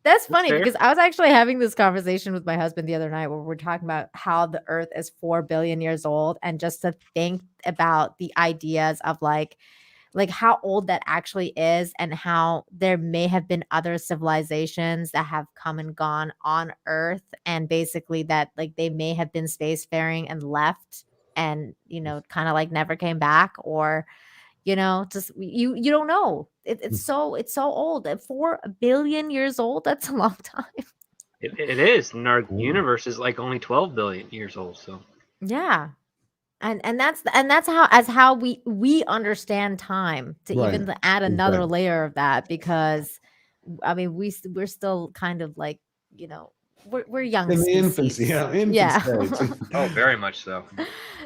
That's funny
fair.
because I was actually having this conversation with my husband the other night where we're talking about how the Earth is 4 billion years old, and just to think about the ideas of like how old that actually is, and how there may have been other civilizations that have come and gone on Earth, and basically that like they may have been spacefaring and left, and kind of like never came back, or just you don't know. It's so old. At 4 billion years old, that's a long time.
It is, and our universe is like only 12 billion years old. So
Yeah. And that's how we understand time, to
Right.
even add another
Exactly.
layer of that, because I mean we're still kind of like, we're young
In the
species.
infancy, infant
Yeah.
stage.
oh, very much so.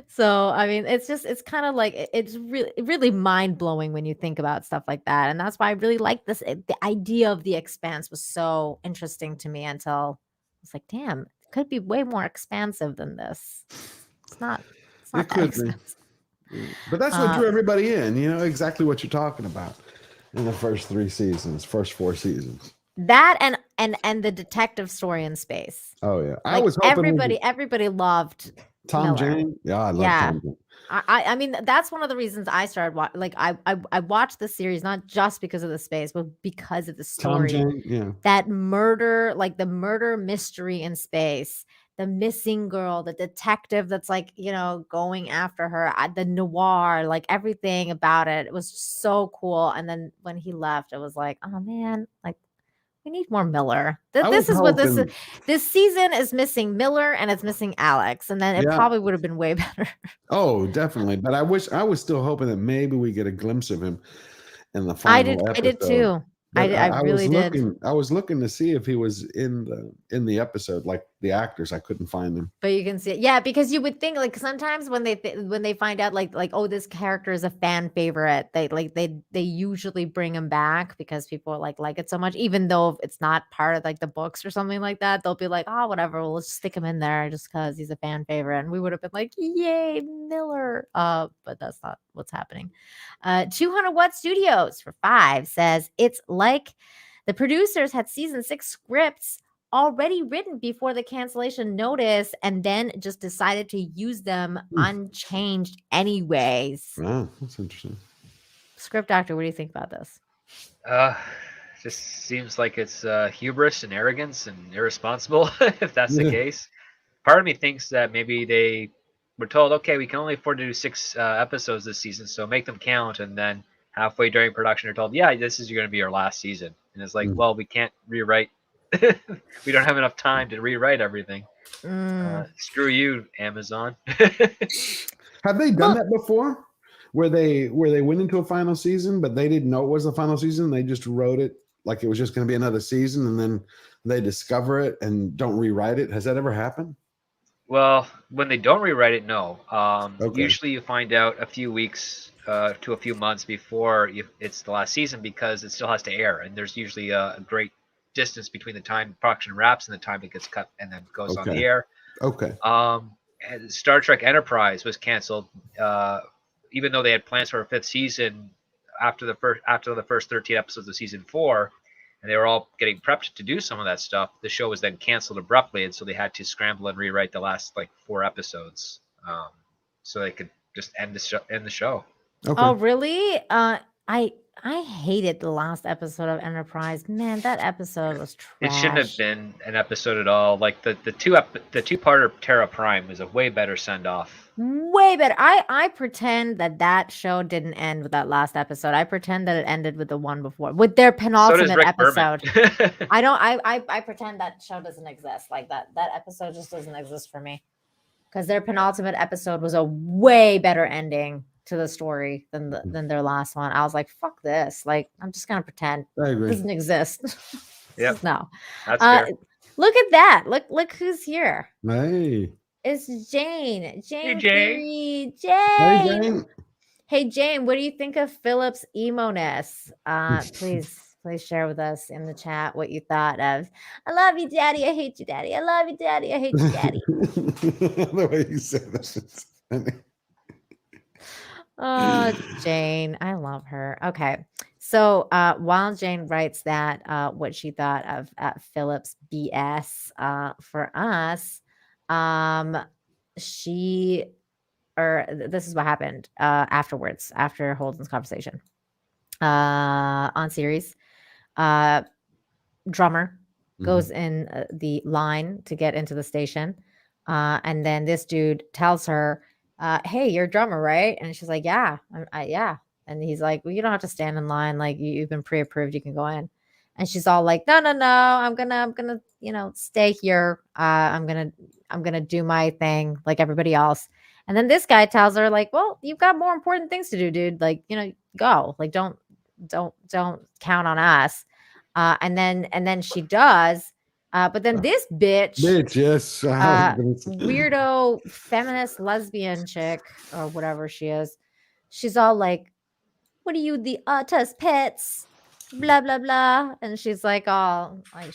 So I mean, it's kind of like it's really mind blowing when you think about stuff like that, and that's why I really like this. The idea of the Expanse was so interesting to me until it's like, damn, it could be way more expansive than this. It's not. It's not
It
that
could
expensive.
be. But that's what drew everybody in. You know exactly what you're talking about in the first 4 seasons.
That and the detective story in space.
Oh yeah, I
Like
was hoping
everybody loved
Tom
Miller.
Jane. Yeah, I love
Yeah.
Tom Jane.
I mean, that's one of the reasons I started I watched the series not just because of the space, but because of the
Tom
story.
Jane, yeah.
That murder, like the murder mystery in space, the missing girl, the detective that's like, going after her, the noir, like everything about it. It was just so cool. And then when he left, it was like, oh man, like we need more Miller. This is what this is. This season is missing Miller, and it's missing Alex, and then it probably would have been way better.
Oh, definitely. But I was still hoping that maybe we get a glimpse of him in the final episode.
I did too. I really did.
I was looking to see if he was in the episode, like the actors. I couldn't find them.
But you can see it. Yeah, because you would think like sometimes when they find out like oh, this character is a fan favorite, they usually bring him back because people like it so much, even though it's not part of like the books or something like that. They'll be like, oh, whatever, we'll just stick him in there just because he's a fan favorite, and we would have been like, yay, Miller. But that's not what's happening. 200 Watt Studios for 5 says it's like the producers had season 6 scripts already written before the cancellation notice, and then just decided to use them unchanged anyways.
Wow, that's interesting.
Script Doctor, what do you think about this?
Just seems like it's hubris and arrogance and irresponsible, if that's the case. Part of me thinks that maybe they were told, okay, we can only afford to do 6 episodes this season, so make them count, and then halfway during production they're told, yeah, this is going to be your last season. And it's like, well, we can't rewrite. We don't have enough time to rewrite everything. Screw you, Amazon.
Have they done that before? Where they went into a final season, but they didn't know it was the final season. They just wrote it like it was just going to be another season, and then they discover it and don't rewrite it. Has that ever happened?
Well, when they don't rewrite it, no. Usually you find out a few weeks to a few months before it's the last season, because it still has to air, and there's usually a great distance between the time production wraps and the time it gets cut and then goes on the air.
Okay.
And Star Trek Enterprise was canceled, even though they had plans for a 5th season after the first 13 episodes of season 4, and they were all getting prepped to do some of that stuff. The show was then canceled abruptly, and so they had to scramble and rewrite the last like 4 episodes, so they could just end the show.
Okay. Oh, really? I hated the last episode of Enterprise. Man, that episode was trash.
It shouldn't have been an episode at all. Like the two-parter Terra Prime was a way better send-off.
Way better. I pretend that show didn't end with that last episode. I pretend that it ended with the one before, with their penultimate episode. I pretend that show doesn't exist. Like that episode just doesn't exist for me, because their penultimate episode was a way better ending to the story than their last one. I was like, fuck this. Like, I'm just gonna pretend it doesn't exist.
Yeah.
No.
That's fair.
Look at that. Look who's here.
Hey.
It's Jane.
Hey, Jane.
Hey, Jane.
Hey, Jane, what do you think of Philip's emo-ness? Please share with us in the chat what you thought of. I love you, Daddy. I hate you, Daddy. I love you, Daddy. I hate you, Daddy.
The way you said that.
Oh, Jane. I love her. Okay. So while Jane writes that, what she thought of Philip's BS for us, this is what happened afterwards, after Holden's conversation on series. Drummer goes in the line to get into the station, and then this dude tells her, hey, you're a drummer, right? And she's like, yeah, yeah. And he's like, well, you don't have to stand in line. Like, you've been pre-approved. You can go in. And she's all like, no. I'm gonna, stay here. I'm gonna do my thing like everybody else. And then this guy tells her, like, well, you've got more important things to do, dude. Like, go. Like, don't count on us. And then she does. But then this bitch,
yes,
weirdo feminist lesbian chick or whatever she is, she's all like, what are you, the Utta's pets? Blah blah blah. And she's like, oh, like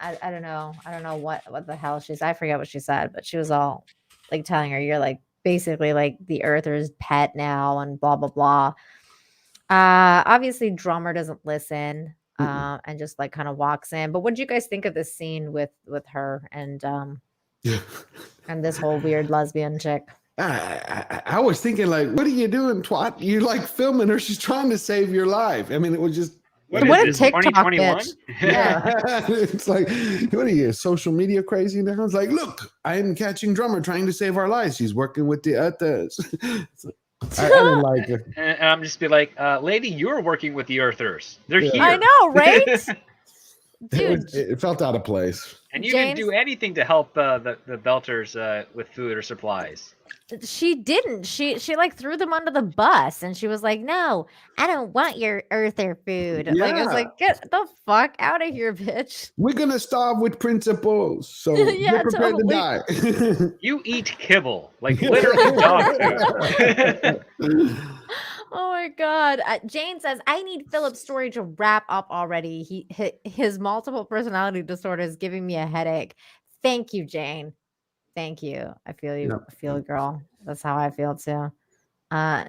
I don't know what the hell I forget what she said, but she was all like telling her, you're like basically like the Earther's pet now, and blah blah blah. Obviously drummer doesn't listen. And just like kind of walks in. But what did you guys think of this scene with her and and this whole weird lesbian chick?
I was thinking, like, what are you doing, twat? You like filming her? She's trying to save your life. I mean, it was just
what a TikTok bitch.
Yeah. It's like, what are you, social media crazy now? It's like, look, I'm catching drummer trying to save our lives. She's working with the others. I didn't like it.
And I'm just be like, lady, you're working with the Earthers. They're here.
I know, right? Dude,
it felt out of place.
And you didn't do anything to help the Belters with food or supplies.
She didn't. She like threw them under the bus, and she was like, "No, I don't want your Earther food." Yeah. Like, I was like, "Get the fuck out of here, bitch!
We're gonna starve with principles, so you're prepared to die."
You eat kibble, like literally dog food.
Oh my god! Jane says, "I need Philip's story to wrap up already. His multiple personality disorder is giving me a headache." Thank you, Jane. Thank you. I feel you.
Yep.
I feel, girl. That's how I feel too.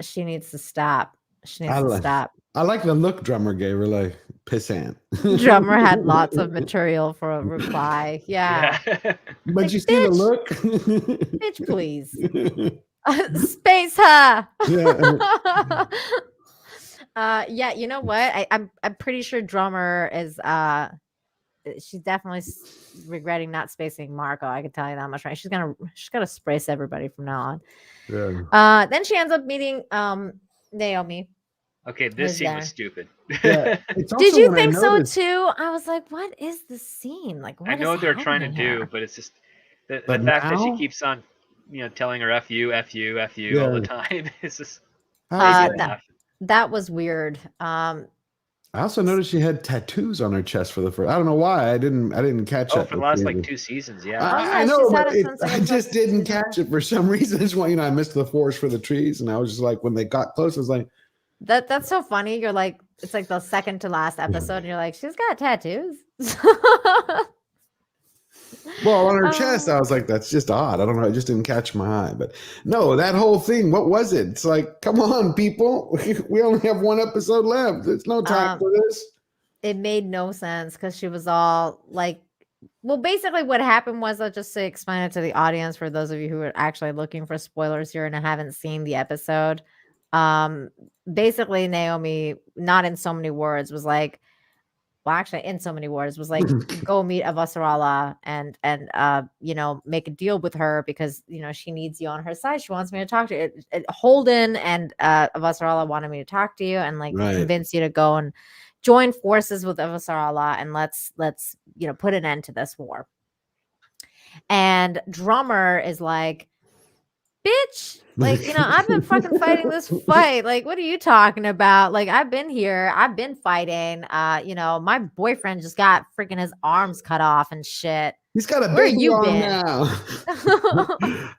She needs to stop. She needs to stop.
I like the look drummer gave her, like pissant.
Drummer had lots of material for a reply. Yeah.
But like, you see the look?
Bitch, please. Space her. Yeah. You know what? I'm pretty sure drummer is she's definitely regretting not spacing Marco. I can tell you that much, right? She's gonna space everybody from now on.
Yeah.
Then she ends up meeting Naomi.
Okay, this scene was stupid.
Yeah.
Did you think so too? I was like, what is the scene? Like, what
I know what they're trying to do, but it's just the fact that she keeps on, telling her F you all the time. It's just
that was weird.
I also noticed she had tattoos on her chest for the first. I don't know why. I didn't catch it
for the last like 2 seasons. Yeah,
I know, but I just didn't catch it for some reason. I missed the forest for the trees, and I was just like, when they got close, I was like,
That's so funny. You're like, it's like the second to last episode, and you're like, she's got tattoos.
Well, on her chest, I was like, that's just odd. I don't know. It just didn't catch my eye. But no, that whole thing, what was it? It's like, come on, people. We only have one episode left. There's no time for this.
It made no sense because she was all like, well, basically what happened was, I'll just explain it to the audience for those of you who are actually looking for spoilers here and haven't seen the episode. Basically Naomi, not in so many words, was like, well, actually in so many words, was like, go meet Avasarala and make a deal with her because, she needs you on her side. She wants me to talk to you. Holden and Avasarala wanted me to talk to you and convince you to go and join forces with Avasarala and let's put an end to this war. And Drummer is like, bitch, I've been fucking fighting this fight. Like, what are you talking about? Like, I've been here. I've been fighting. My boyfriend just got freaking his arms cut off and shit.
He's got a baby arm now.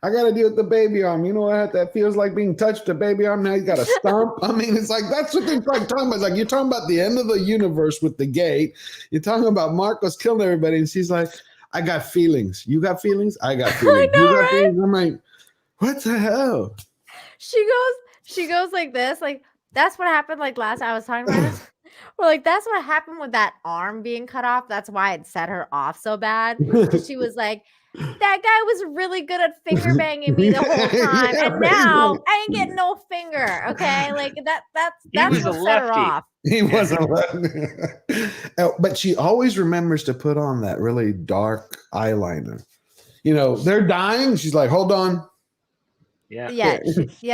I got to deal with the baby arm. You know what that feels like, being touched, a baby arm? Now he's got a stump. I mean, it's like, that's what they're like talking about. It's like, you're talking about the end of the universe with the gate. You're talking about Marcos killing everybody. And she's like, I got feelings. You got feelings? I got feelings.
I know,
you got
right?
feelings? I'm like, what the hell?
She goes like this. Like, that's what happened. Like last I was talking about this. We're like, that's what happened with that arm being cut off. That's why it set her off so bad. She was like, that guy was really good at finger banging me the whole time. And now I ain't getting no finger. Okay. Like that's what set her off.
He wasn't lefty. But she always remembers to put on that really dark eyeliner. They're dying. She's like, hold on.
Yeah.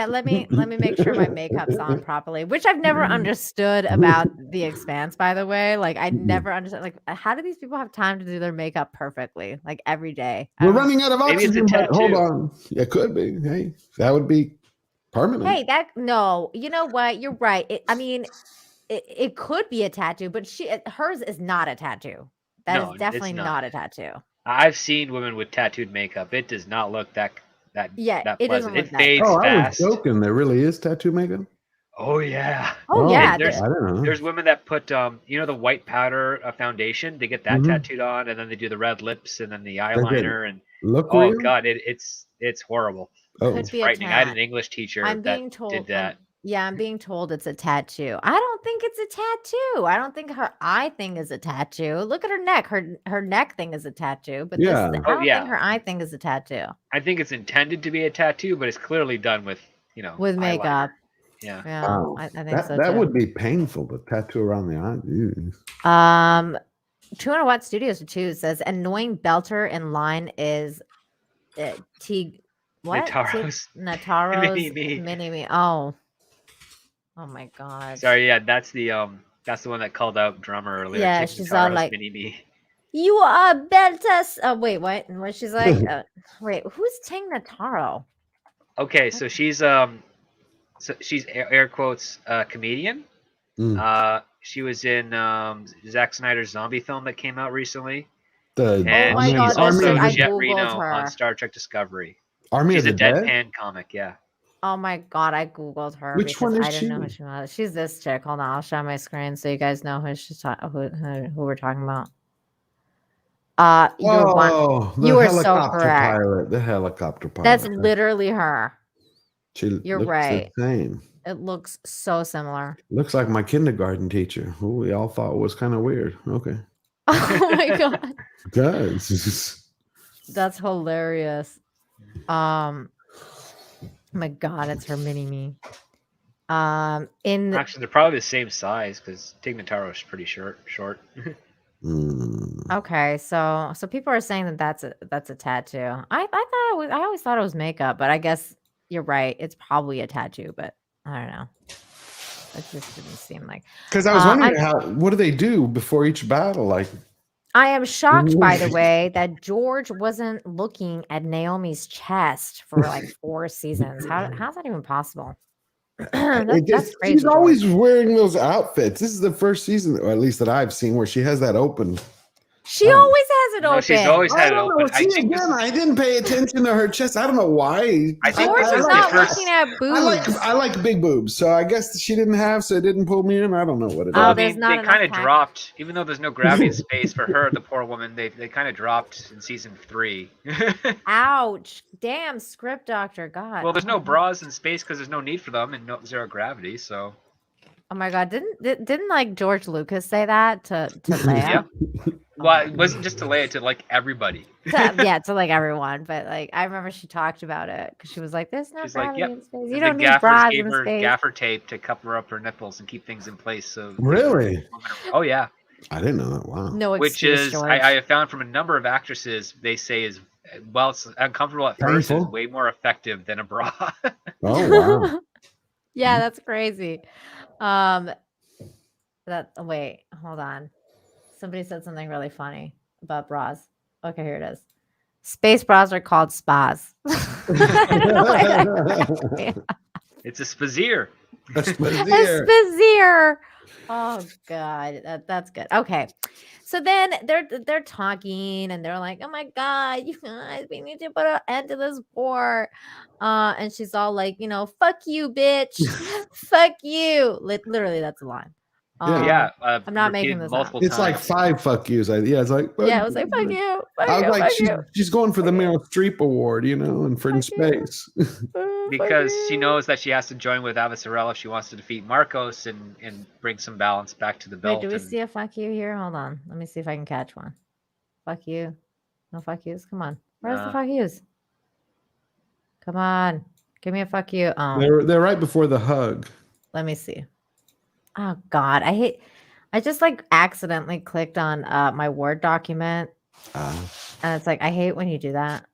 Let me make sure my makeup's on properly, which I've never understood about The Expanse, by the way. Like, I never understood. Like, how do these people have time to do their makeup perfectly, like every day?
We're running out of oxygen. Hold on, it could be. Hey, that would be permanent.
Hey, no. You know what? You're right. It could be a tattoo, but hers is not a tattoo. That is definitely not a tattoo.
I've seen women with tattooed makeup. It does not look that
it doesn't look
it fades fast.
I was joking. There really is tattoo makeup.
Oh yeah.
Oh yeah.
I don't know.
There's women that put the white powder foundation. They get that tattooed on, and then they do the red lips and then the eyeliner and
real?
God, it's horrible.
Oh,
it's frightening. I had an English teacher that did that.
I'm being told it's a tattoo. I don't think it's a tattoo. I don't think her eye thing is a tattoo. Look at her neck. Her neck thing is a tattoo. But I don't think her eye thing is a tattoo.
I think it's intended to be a tattoo, but it's clearly done with
with makeup.
Yeah.
Wow. I think so
that
too.
would be painful, the tattoo around the eye.
200 Watt Studios 2 says annoying belter in line is
Nataro's
Mini-Me. Oh my God.
Sorry, yeah, that's the one that called out Drummer earlier.
Yeah, she's all like,
Mini-Me.
You are Beltas. Oh wait, what? And she's like, wait, who's Ting Nataro?
Okay, so she's air quotes comedian. She was in Zack Snyder's zombie film that came out recently. And she's also Jet Reno on Star Trek Discovery.
She's
a deadpan comic, yeah.
Oh my God, I googled her.
Which one is
I didn't know who she was. She's this chick. Hold on, I'll share my screen so you guys know who we're talking about. You are so correct.
The helicopter pilot.
That's literally her.
You're
right.
The same.
It looks so similar.
Looks like my kindergarten teacher, who we all thought was kind of weird. Okay.
Oh my God.
Guys.
That's hilarious. My God, it's her Mini-Me.
Actually, they're probably the same size because Tig Notaro is pretty short.
Okay, so people are saying that that's a tattoo. I always thought it was makeup, but I guess you're right. It's probably a tattoo, but I don't know. It just didn't seem like.
Because I was wondering what do they do before each battle? Like,
I am shocked, by the way, that George wasn't looking at Naomi's chest for like 4 seasons. How's that even possible? That's crazy.
She's always wearing those outfits. This is the first season, or at least that I've seen, where she has that open
She always has it open.
She's always had it open.
I didn't pay attention to her chest. I don't know why.
I think
George is not looking at boobs.
I like big boobs, so I guess she didn't have, so it didn't pull me in. I don't know what it is.
I
there's
mean,
not
they kind of
enough
dropped, even though there's no gravity in space for her, the poor woman. They kind of dropped in season 3.
Ouch! Damn, script doctor. God.
Well, there's no bras in space because there's no need for them and zero gravity. So.
Oh my God! Didn't like George Lucas say that to Leia?
Yep. Well, it wasn't just to Leia, to like everybody.
to like everyone, but like I remember she talked about it because she was like, "There's no gravity in space. You don't need bras in space."
Gave her gaffer tape to cover up her nipples and keep things in place. So
really?
Oh yeah.
I didn't know that. Wow.
No
Which
excuse,
is
George.
I have found from a number of actresses, they say is, well, it's uncomfortable at first, is way more effective than a bra.
Oh wow.
Yeah, that's crazy. Wait, hold on. Somebody said something really funny about bras. Okay, here it is. Space bras are called spas. I don't know why that
It's a spazier.
A
A spazier. Oh God, that's good. Okay, so then they're talking and they're like, "Oh my God, you guys, we need to put an end to this war." And she's all like, "Fuck you, bitch, fuck you." Literally, that's a line.
I'm
not making this up.
It's like 5 fuck yous. It's like
it was like fuck you.
I was like, she's going for the Meryl Streep award, and for in space.
Because she knows that she has to join with Avasarala if she wants to defeat Marcos and bring some balance back to the belt.
Wait, do we see a fuck you here? Hold on. Let me see if I can catch one. Fuck you. No fuck yous. Come on. Where's the fuck yous? Come on. Give me a fuck you.
They're right before the hug.
Let me see. Oh God. I just like accidentally clicked on my Word document. And it's like, I hate when you do that.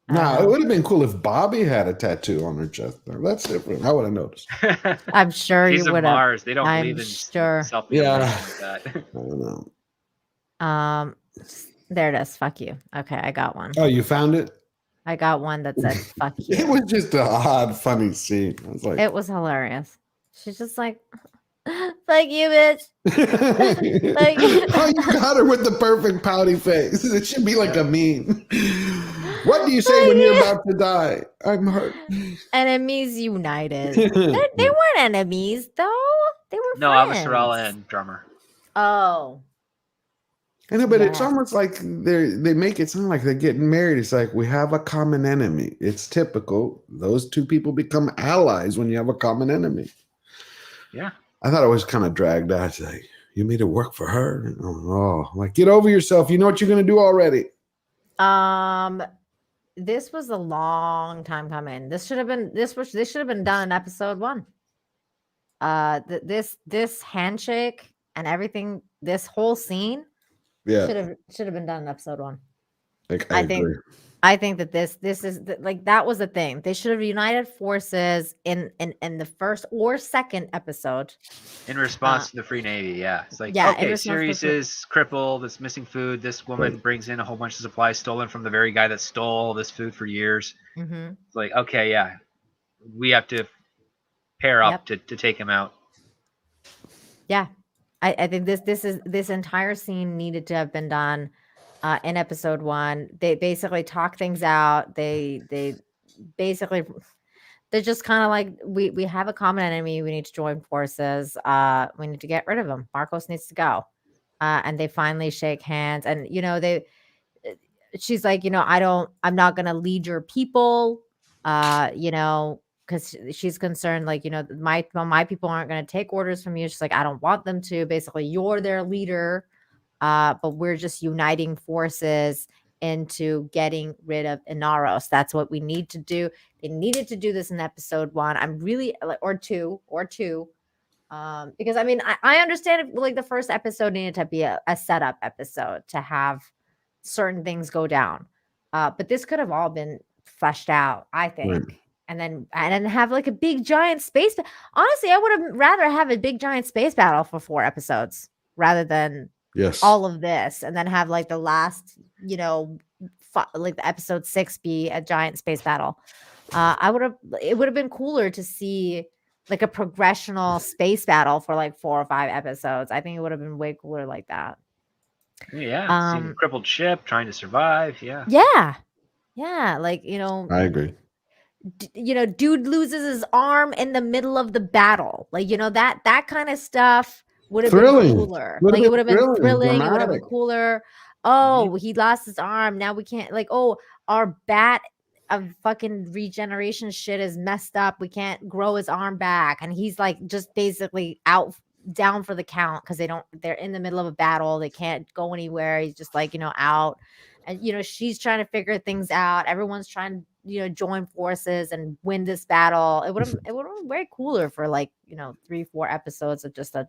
No, it would have been cool if Bobbie had a tattoo on her chest. That's different. I would have noticed.
I'm sure you would have.
Mars. They don't believe in self.
Yeah.
Like that.
I don't
know. There it is. Fuck you. Okay, I got one.
Oh, you found it?
I got one that said fuck you.
It was just an odd, funny scene. I was like,
it was hilarious. She's just like, fuck you, bitch.
Like, oh, you got her with the perfect pouty face. It should be like a meme. What do you say when you're about to die? I'm hurt.
Enemies united. They weren't enemies, though. They were friends.
Avasarala and Drummer.
Oh.
I know, but it's almost like they make it sound like they're getting married. It's like, we have a common enemy. It's typical. Those two people become allies when you have a common enemy.
Yeah.
I thought it was kind of dragged out. It's like, you made it work for her? Oh, like, get over yourself. You know what you're going to do already.
This was a long time coming. This should have been done in episode 1. This handshake and everything, this whole scene, should have been done in episode 1. I think that this is like, that was the thing. They should have united forces in the first or second episode.
In response to the Free Navy, it's like, okay, Ceres is crippled, it's missing food. This woman brings in a whole bunch of supplies stolen from the very guy that stole this food for years.
Mm-hmm.
It's like, okay, we have to pair up to take him out.
Yeah, I think this entire scene needed to have been done in episode 1. They basically talk things out. They're just kind of like, we have a common enemy. We need to join forces. We need to get rid of him. Marcos needs to go. And they finally shake hands. And she's like, I'm not gonna lead your people. Because she's concerned, like, my people aren't gonna take orders from you. She's like, I don't want them to. Basically, you're their leader. But we're just uniting forces into getting rid of Inaros. That's what we need to do. They needed to do this in episode 1. I'm really or two. Because I understand if, like, the first episode needed to be a setup episode to have certain things go down. But this could have all been fleshed out, I think. Right. And then have like a big giant space. Honestly, I would have rather have a big giant space battle for 4 episodes rather than all of this, and then have like the last, like the episode 6 be a giant space battle. It would have been cooler to see like a progressional space battle for like 4 or 5 episodes. I think it would have been way cooler like that.
Yeah, seeing a crippled ship, trying to survive. Yeah.
Yeah, like,
I agree.
Dude loses his arm in the middle of the battle. Like, that kind of stuff would have been cooler. Like, it would have been thrilling. It would have been cooler. Oh, he lost his arm. Now we can't, like, oh, our bat of fucking regeneration shit is messed up. We can't grow his arm back. And he's like just basically down for the count because they're in the middle of a battle. They can't go anywhere. He's just like, out. And she's trying to figure things out. Everyone's trying to join forces and win this battle. It would have been way cooler for 3-4 episodes of just a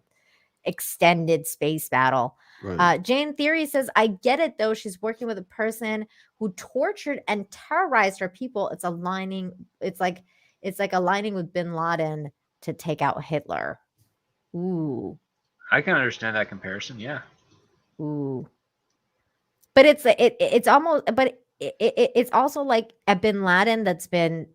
extended space battle.
Right.
Jane Theory says, I get it though. She's working with a person who tortured and terrorized her people. It's like aligning with bin Laden to take out Hitler. Ooh.
I can understand that comparison. Yeah.
Ooh. But it's almost, but it's also like a bin Laden that's been,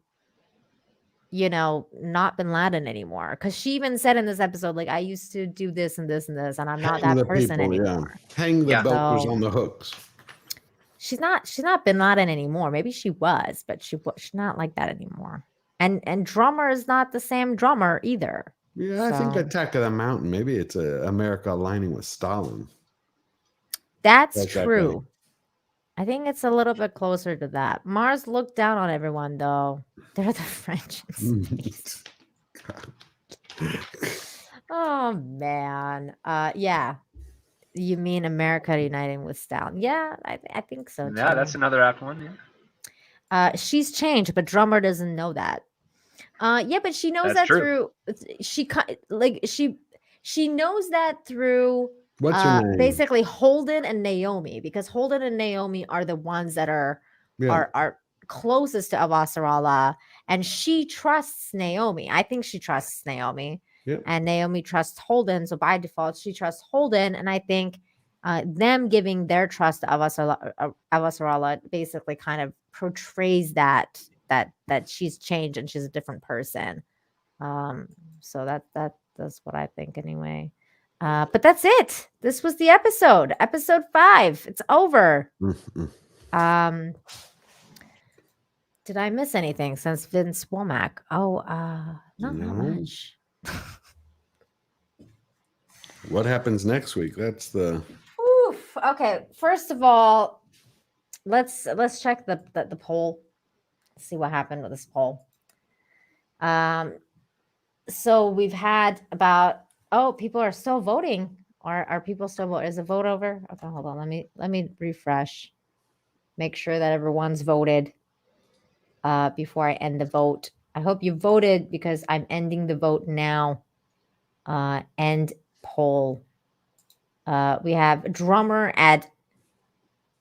not bin Laden anymore. Because she even said in this episode, like, I used to do this and this and this, and I'm not that person anymore.
Yeah. Hang the belters on the hooks.
She's not bin Laden anymore. Maybe she was, but she's not like that anymore. And Drummer is not the same Drummer either.
Yeah, I think Attack of the Mountain. Maybe it's America aligning with Stalin.
That's true. I think it's a little bit closer to that. Mars looked down on everyone, though. They're the French in space. Oh, man. Yeah. You mean America uniting with Stalin? Yeah, I think so, too.
Yeah, that's another apt one,
yeah. She's changed, but Drummer doesn't know that. Yeah, but she knows through... She knows that through...
What's her name?
Basically Holden and Naomi, because Holden and Naomi are the ones that are closest to Avasarala, and she trusts Naomi. I think she trusts Naomi, and Naomi trusts Holden. So by default, she trusts Holden, and I think them giving their trust to Avasarala basically kind of portrays that she's changed and she's a different person. So that's what I think anyway. But that's it. This was the episode 5. It's over. Did I miss anything since Vince Womack? Not much.
What happens next week? That's the...
Oof. Okay. First of all, let's check the poll. See what happened with this poll. So we've had about... Oh, people are still voting. Are people still voting? Is the vote over? Okay, hold on. Let me refresh. Make sure that everyone's voted before I end the vote. I hope you voted because I'm ending the vote now. End poll. We have Drummer at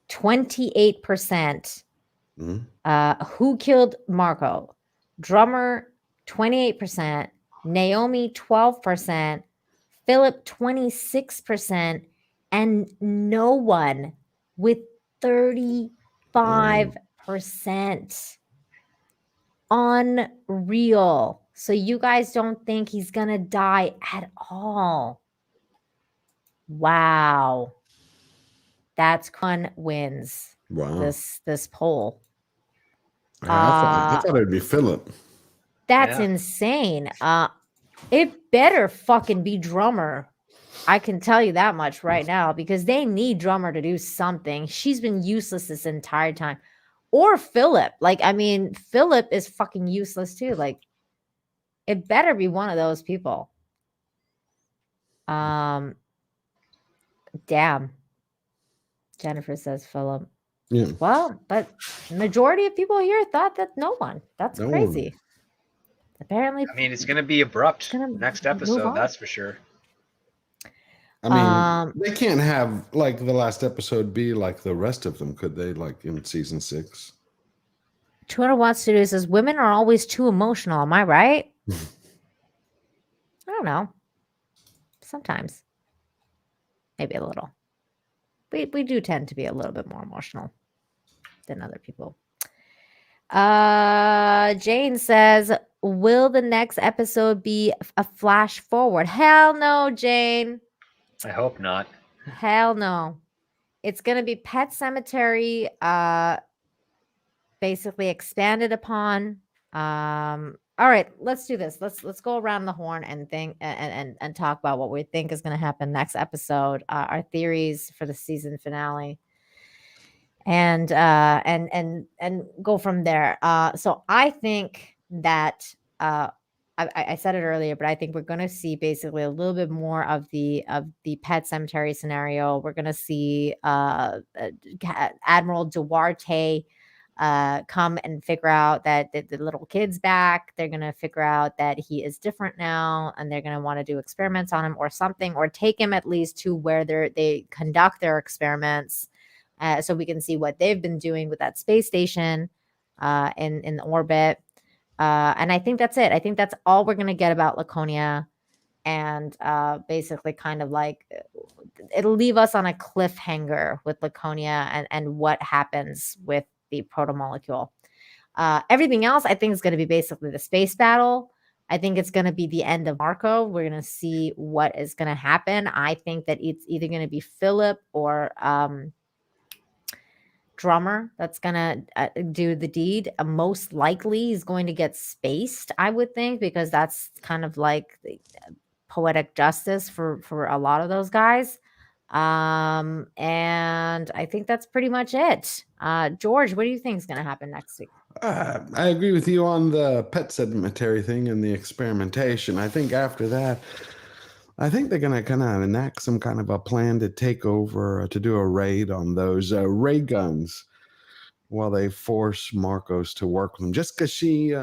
28%. Who killed Marco? Drummer 28%. Naomi 12%. Philip 26%, and no one with 35%. Unreal. So you guys don't think he's gonna die at all? Wow. That's Kun wins.
Wow.
This poll.
I thought it'd be Philip.
That's insane. It better fucking be Drummer. I can tell you that much right now because they need Drummer to do something. She's been useless this entire time. Or Philip. Like, I mean, Philip is fucking useless too. Like, it better be one of those people. Damn. Jennifer says Philip.
Yeah.
Well, but majority of people here thought that no one. That's crazy. Apparently,
I mean, it's going to be abrupt next episode, that's for sure.
I mean, they can't have like the last episode be like the rest of them, could they? Like in season 6.
200 Watt Studio says women are always too emotional. Am I right? I don't know. Sometimes, maybe a little. We do tend to be a little bit more emotional than other people. Jane says, will the next episode be a flash forward? Hell no, Jane.
I hope not.
Hell no. It's going to be Pet Cemetery, basically expanded upon. All right, let's do this. Let's go around the horn and think and talk about what we think is going to happen next episode. Our theories for the season finale, and go from there. So I think that I said it earlier, but I think we're going to see basically a little bit more of the Pet Cemetery scenario. We're going to see Admiral Duarte come and figure out that the little kid's back. They're going to figure out that he is different now, and they're going to want to do experiments on him or something, or take him at least to where they conduct their experiments, so we can see what they've been doing with that space station in orbit. And I think that's it. I think that's all we're going to get about Laconia. And basically kind of like it'll leave us on a cliffhanger with Laconia and what happens with the protomolecule. Everything else I think is going to be basically the space battle. I think it's going to be the end of Marco. We're going to see what is going to happen. I think that it's either going to be Philip or Drummer that's gonna do the deed. Most likely he's going to get spaced, I would think, because that's kind of like the poetic justice for a lot of those guys. And I think that's pretty much it. George, what do you think is going to happen next week?
I agree with you on the Pet Cemetery thing and the experimentation. I think after that, I think they're going to kind of enact some kind of a plan to take over, to do a raid on those ray guns while they force Marcos to work with them. Just because she,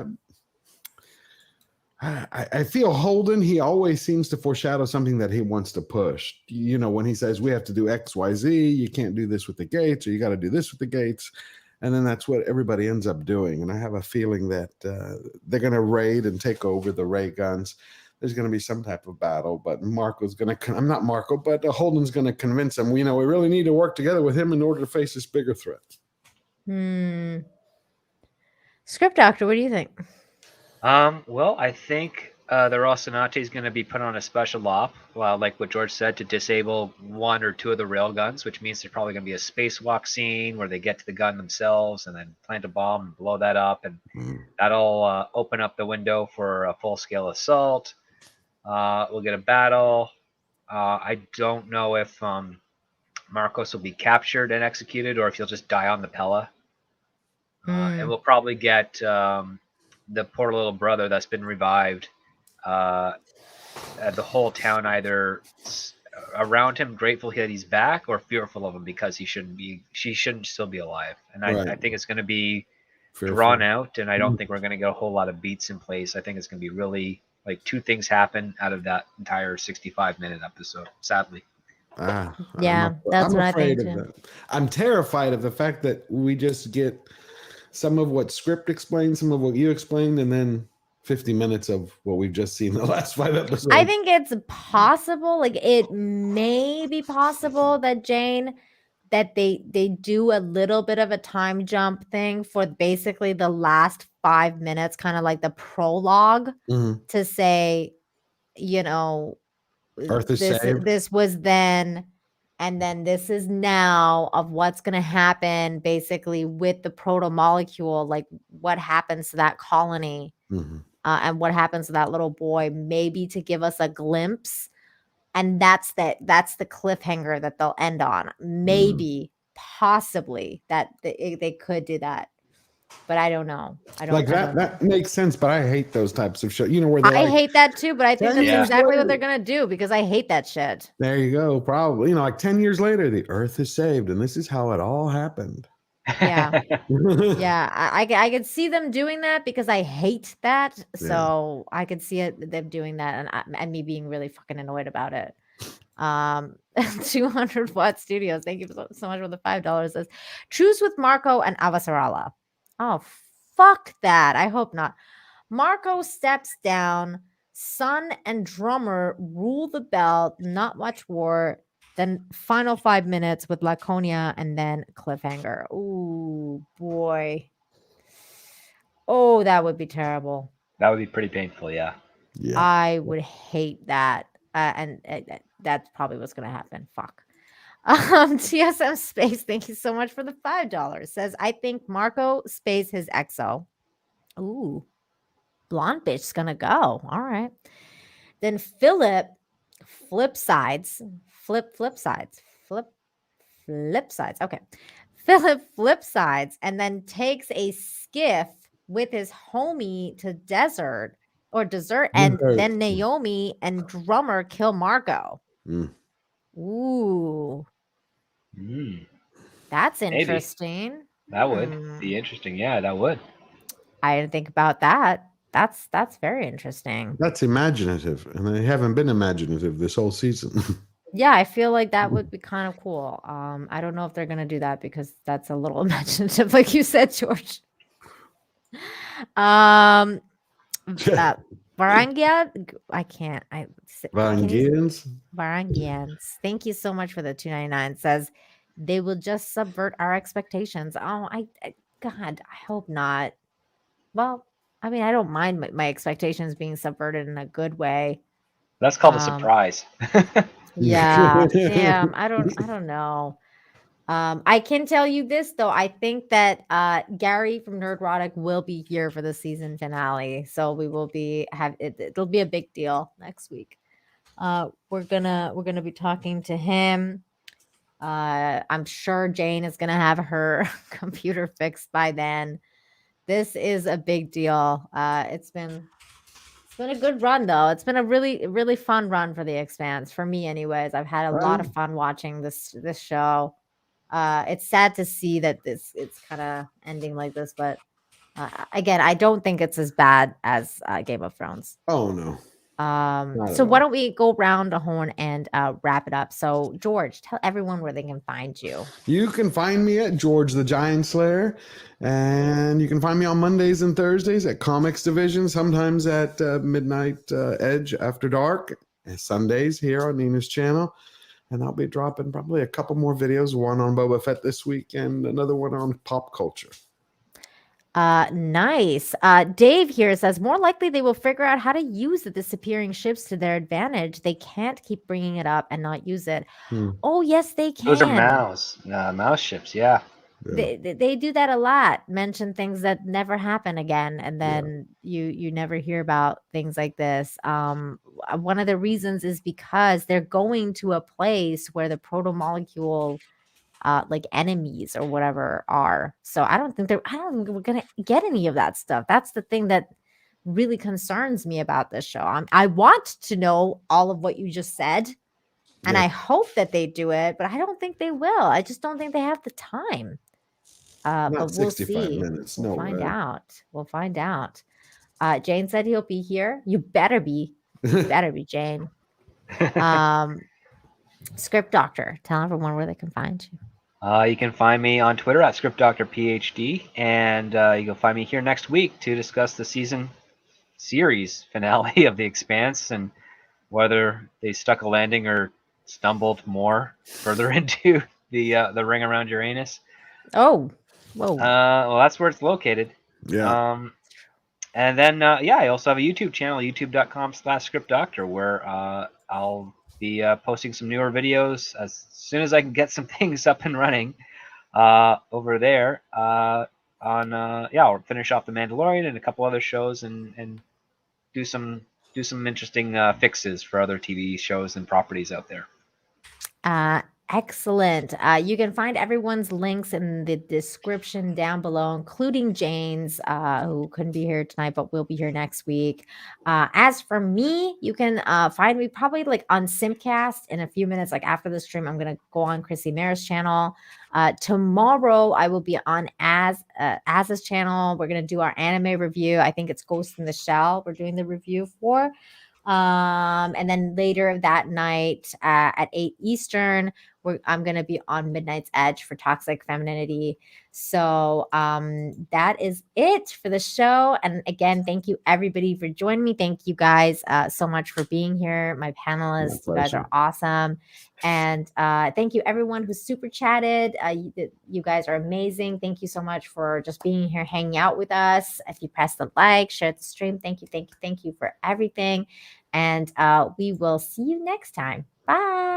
I feel Holden, he always seems to foreshadow something that he wants to push. You know, when he says, we have to do X, Y, Z, you can't do this with the gates, or you got to do this with the gates. And then that's what everybody ends up doing. And I have a feeling that they're going to raid and take over the ray guns. There's going to be some type of battle, but Marco's going to, I'm not Marco, but Holden's going to convince him, we really need to work together with him in order to face this bigger threat.
Script Doctor, what do you think?
Well, I think the Rocinante is going to be put on a special op, like what George said, to disable one or two of the railguns, which means there's probably going to be a spacewalk scene where they get to the gun themselves and then plant a bomb and blow that up, and that'll open up the window for a full-scale assault. We'll get a battle. I don't know if Marcos will be captured and executed, or if he'll just die on the Pella. And we'll probably get the poor little brother that's been revived. The whole town either around him grateful that he's back, or fearful of him because she shouldn't still be alive. And I think it's going to be drawn out, and I don't think we're going to get a whole lot of beats in place. I think it's going to be really like two things happen out of that entire 65-minute episode, sadly.
Yeah, that's what I think too.
I'm terrified of the fact that we just get some of what script explained, some of what you explained, and then 50 minutes of what we've just seen the last 5 episodes.
I think it's possible, like it may be possible that Jane, that they do a little bit of a time jump thing for basically the last 5 minutes, kind of like the prologue, to say,
Earth is saved.
This was then, and then this is now, of what's going to happen basically with the proto-molecule, like what happens to that colony, and what happens to that little boy, maybe to give us a glimpse. And that's the cliffhanger that they'll end on. Maybe, possibly, that they could do that. But I don't know.
That makes sense, but I hate those types of shows. Where
I hate that too, but I think that's exactly what they're gonna do, because I hate that shit.
There you go. Probably, like 10 years later, the Earth is saved, and this is how it all happened.
Yeah, yeah. I could see them doing that because I hate that. So I could see them doing that, and me being really fucking annoyed about it. 200 Watt Studios, thank you so much for the $5. Says truce with Marco and Avasarala. Oh, fuck that. I hope not. Marco steps down. Sun and Drummer rule the belt. Not much war. Then final 5 minutes with Laconia, and then cliffhanger. Ooh, boy. Oh, that would be terrible.
That would be pretty painful, yeah.
I would hate that. And that's probably what's going to happen. Fuck. TSM Space, thank you so much for the $5. Says, I think Marco Space his EXO. Ooh, blonde bitch's gonna go. All right. Then Philip flip sides. Flip sides. Flip sides. Okay. Philip flip sides and then takes a skiff with his homie to desert and then Naomi and drummer kill Marco. Ooh. That's interesting.
Maybe. That would be interesting. Yeah, that would.
I didn't think about that. That's very interesting.
That's imaginative, and they haven't been imaginative this whole season.
Yeah, I feel like that would be kind of cool. I don't know if they're gonna do that because that's a little imaginative, like you said, George. Varangia, I can't. Varangians. Thank you so much for the $2.99. Says they will just subvert our expectations. Oh, God, I hope not. Well, I mean, I don't mind my expectations being subverted in a good way.
That's called a surprise.
Yeah, damn. I don't know. I can tell you this though. I think that Gary from Nerdrotic will be here for the season finale, so we will it'll be a big deal next week. We're gonna be talking to him. I'm sure Jane is gonna have her computer fixed by then. This is a big deal. It's been a good run though. It's been a really, really fun run for the Expanse for me, anyways. I've had a lot of fun watching this show. It's sad to see that it's kind of ending like this, but again, I don't think it's as bad as Game of Thrones.
Oh no.
So why don't we go round the horn and wrap it up? So George, tell everyone where they can find you.
You can find me at George the Giant Slayer, and you can find me on Mondays and Thursdays at Comics Division, sometimes at Midnight Edge After Dark, and Sundays here on Nina's channel. And I'll be dropping probably a couple more videos, one on Boba Fett this week and another one on pop culture.
Nice. Dave here says, more likely they will figure out how to use the disappearing ships to their advantage. They can't keep bringing it up and not use it. Oh, yes, they can.
Those are mouse ships, yeah.
They do that a lot. Mention things that never happen again, and then you never hear about things like this. One of the reasons is because they're going to a place where the proto-molecule like enemies or whatever are. So I don't think we're gonna get any of that stuff. That's the thing that really concerns me about this show. I want to know all of what you just said, and I hope that they do it, but I don't think they will. I just don't think they have the time. But we'll see.
Minutes.
We'll find out. We'll find out. Jane said he'll be here. You better be. You better be, Jane. Script Doctor, tell everyone where they can find you.
You can find me on Twitter at ScriptDoctorPhD, and you can find me here next week to discuss the series finale of The Expanse and whether they stuck a landing or stumbled more further into the ring around Uranus.
Oh, whoa.
Well, that's where it's located.
Yeah.
And then, I also have a YouTube channel, youtube.com/ScriptDoctor, where I'll be posting some newer videos as soon as I can get some things up and running over there. I'll finish off The Mandalorian and a couple other shows and do some interesting fixes for other TV shows and properties out there.
Excellent. You can find everyone's links in the description down below, including Jane's, who couldn't be here tonight, but will be here next week. As for me, you can find me probably like on Simcast in a few minutes. Like after the stream, I'm going to go on Chrissy Mayr's channel. Tomorrow, I will be on Az's channel. We're going to do our anime review. I think it's Ghost in the Shell we're doing the review for. And then later that night at 8 Eastern, I'm going to be on Midnight's Edge for Toxic Femininity. So that is it for the show. And again, thank you everybody for joining me. Thank you guys so much for being here. My panelists, you guys are awesome. And thank you everyone who super chatted. You guys are amazing. Thank you so much for just being here, hanging out with us. If you press the like, share the stream, thank you for everything. And we will see you next time. Bye.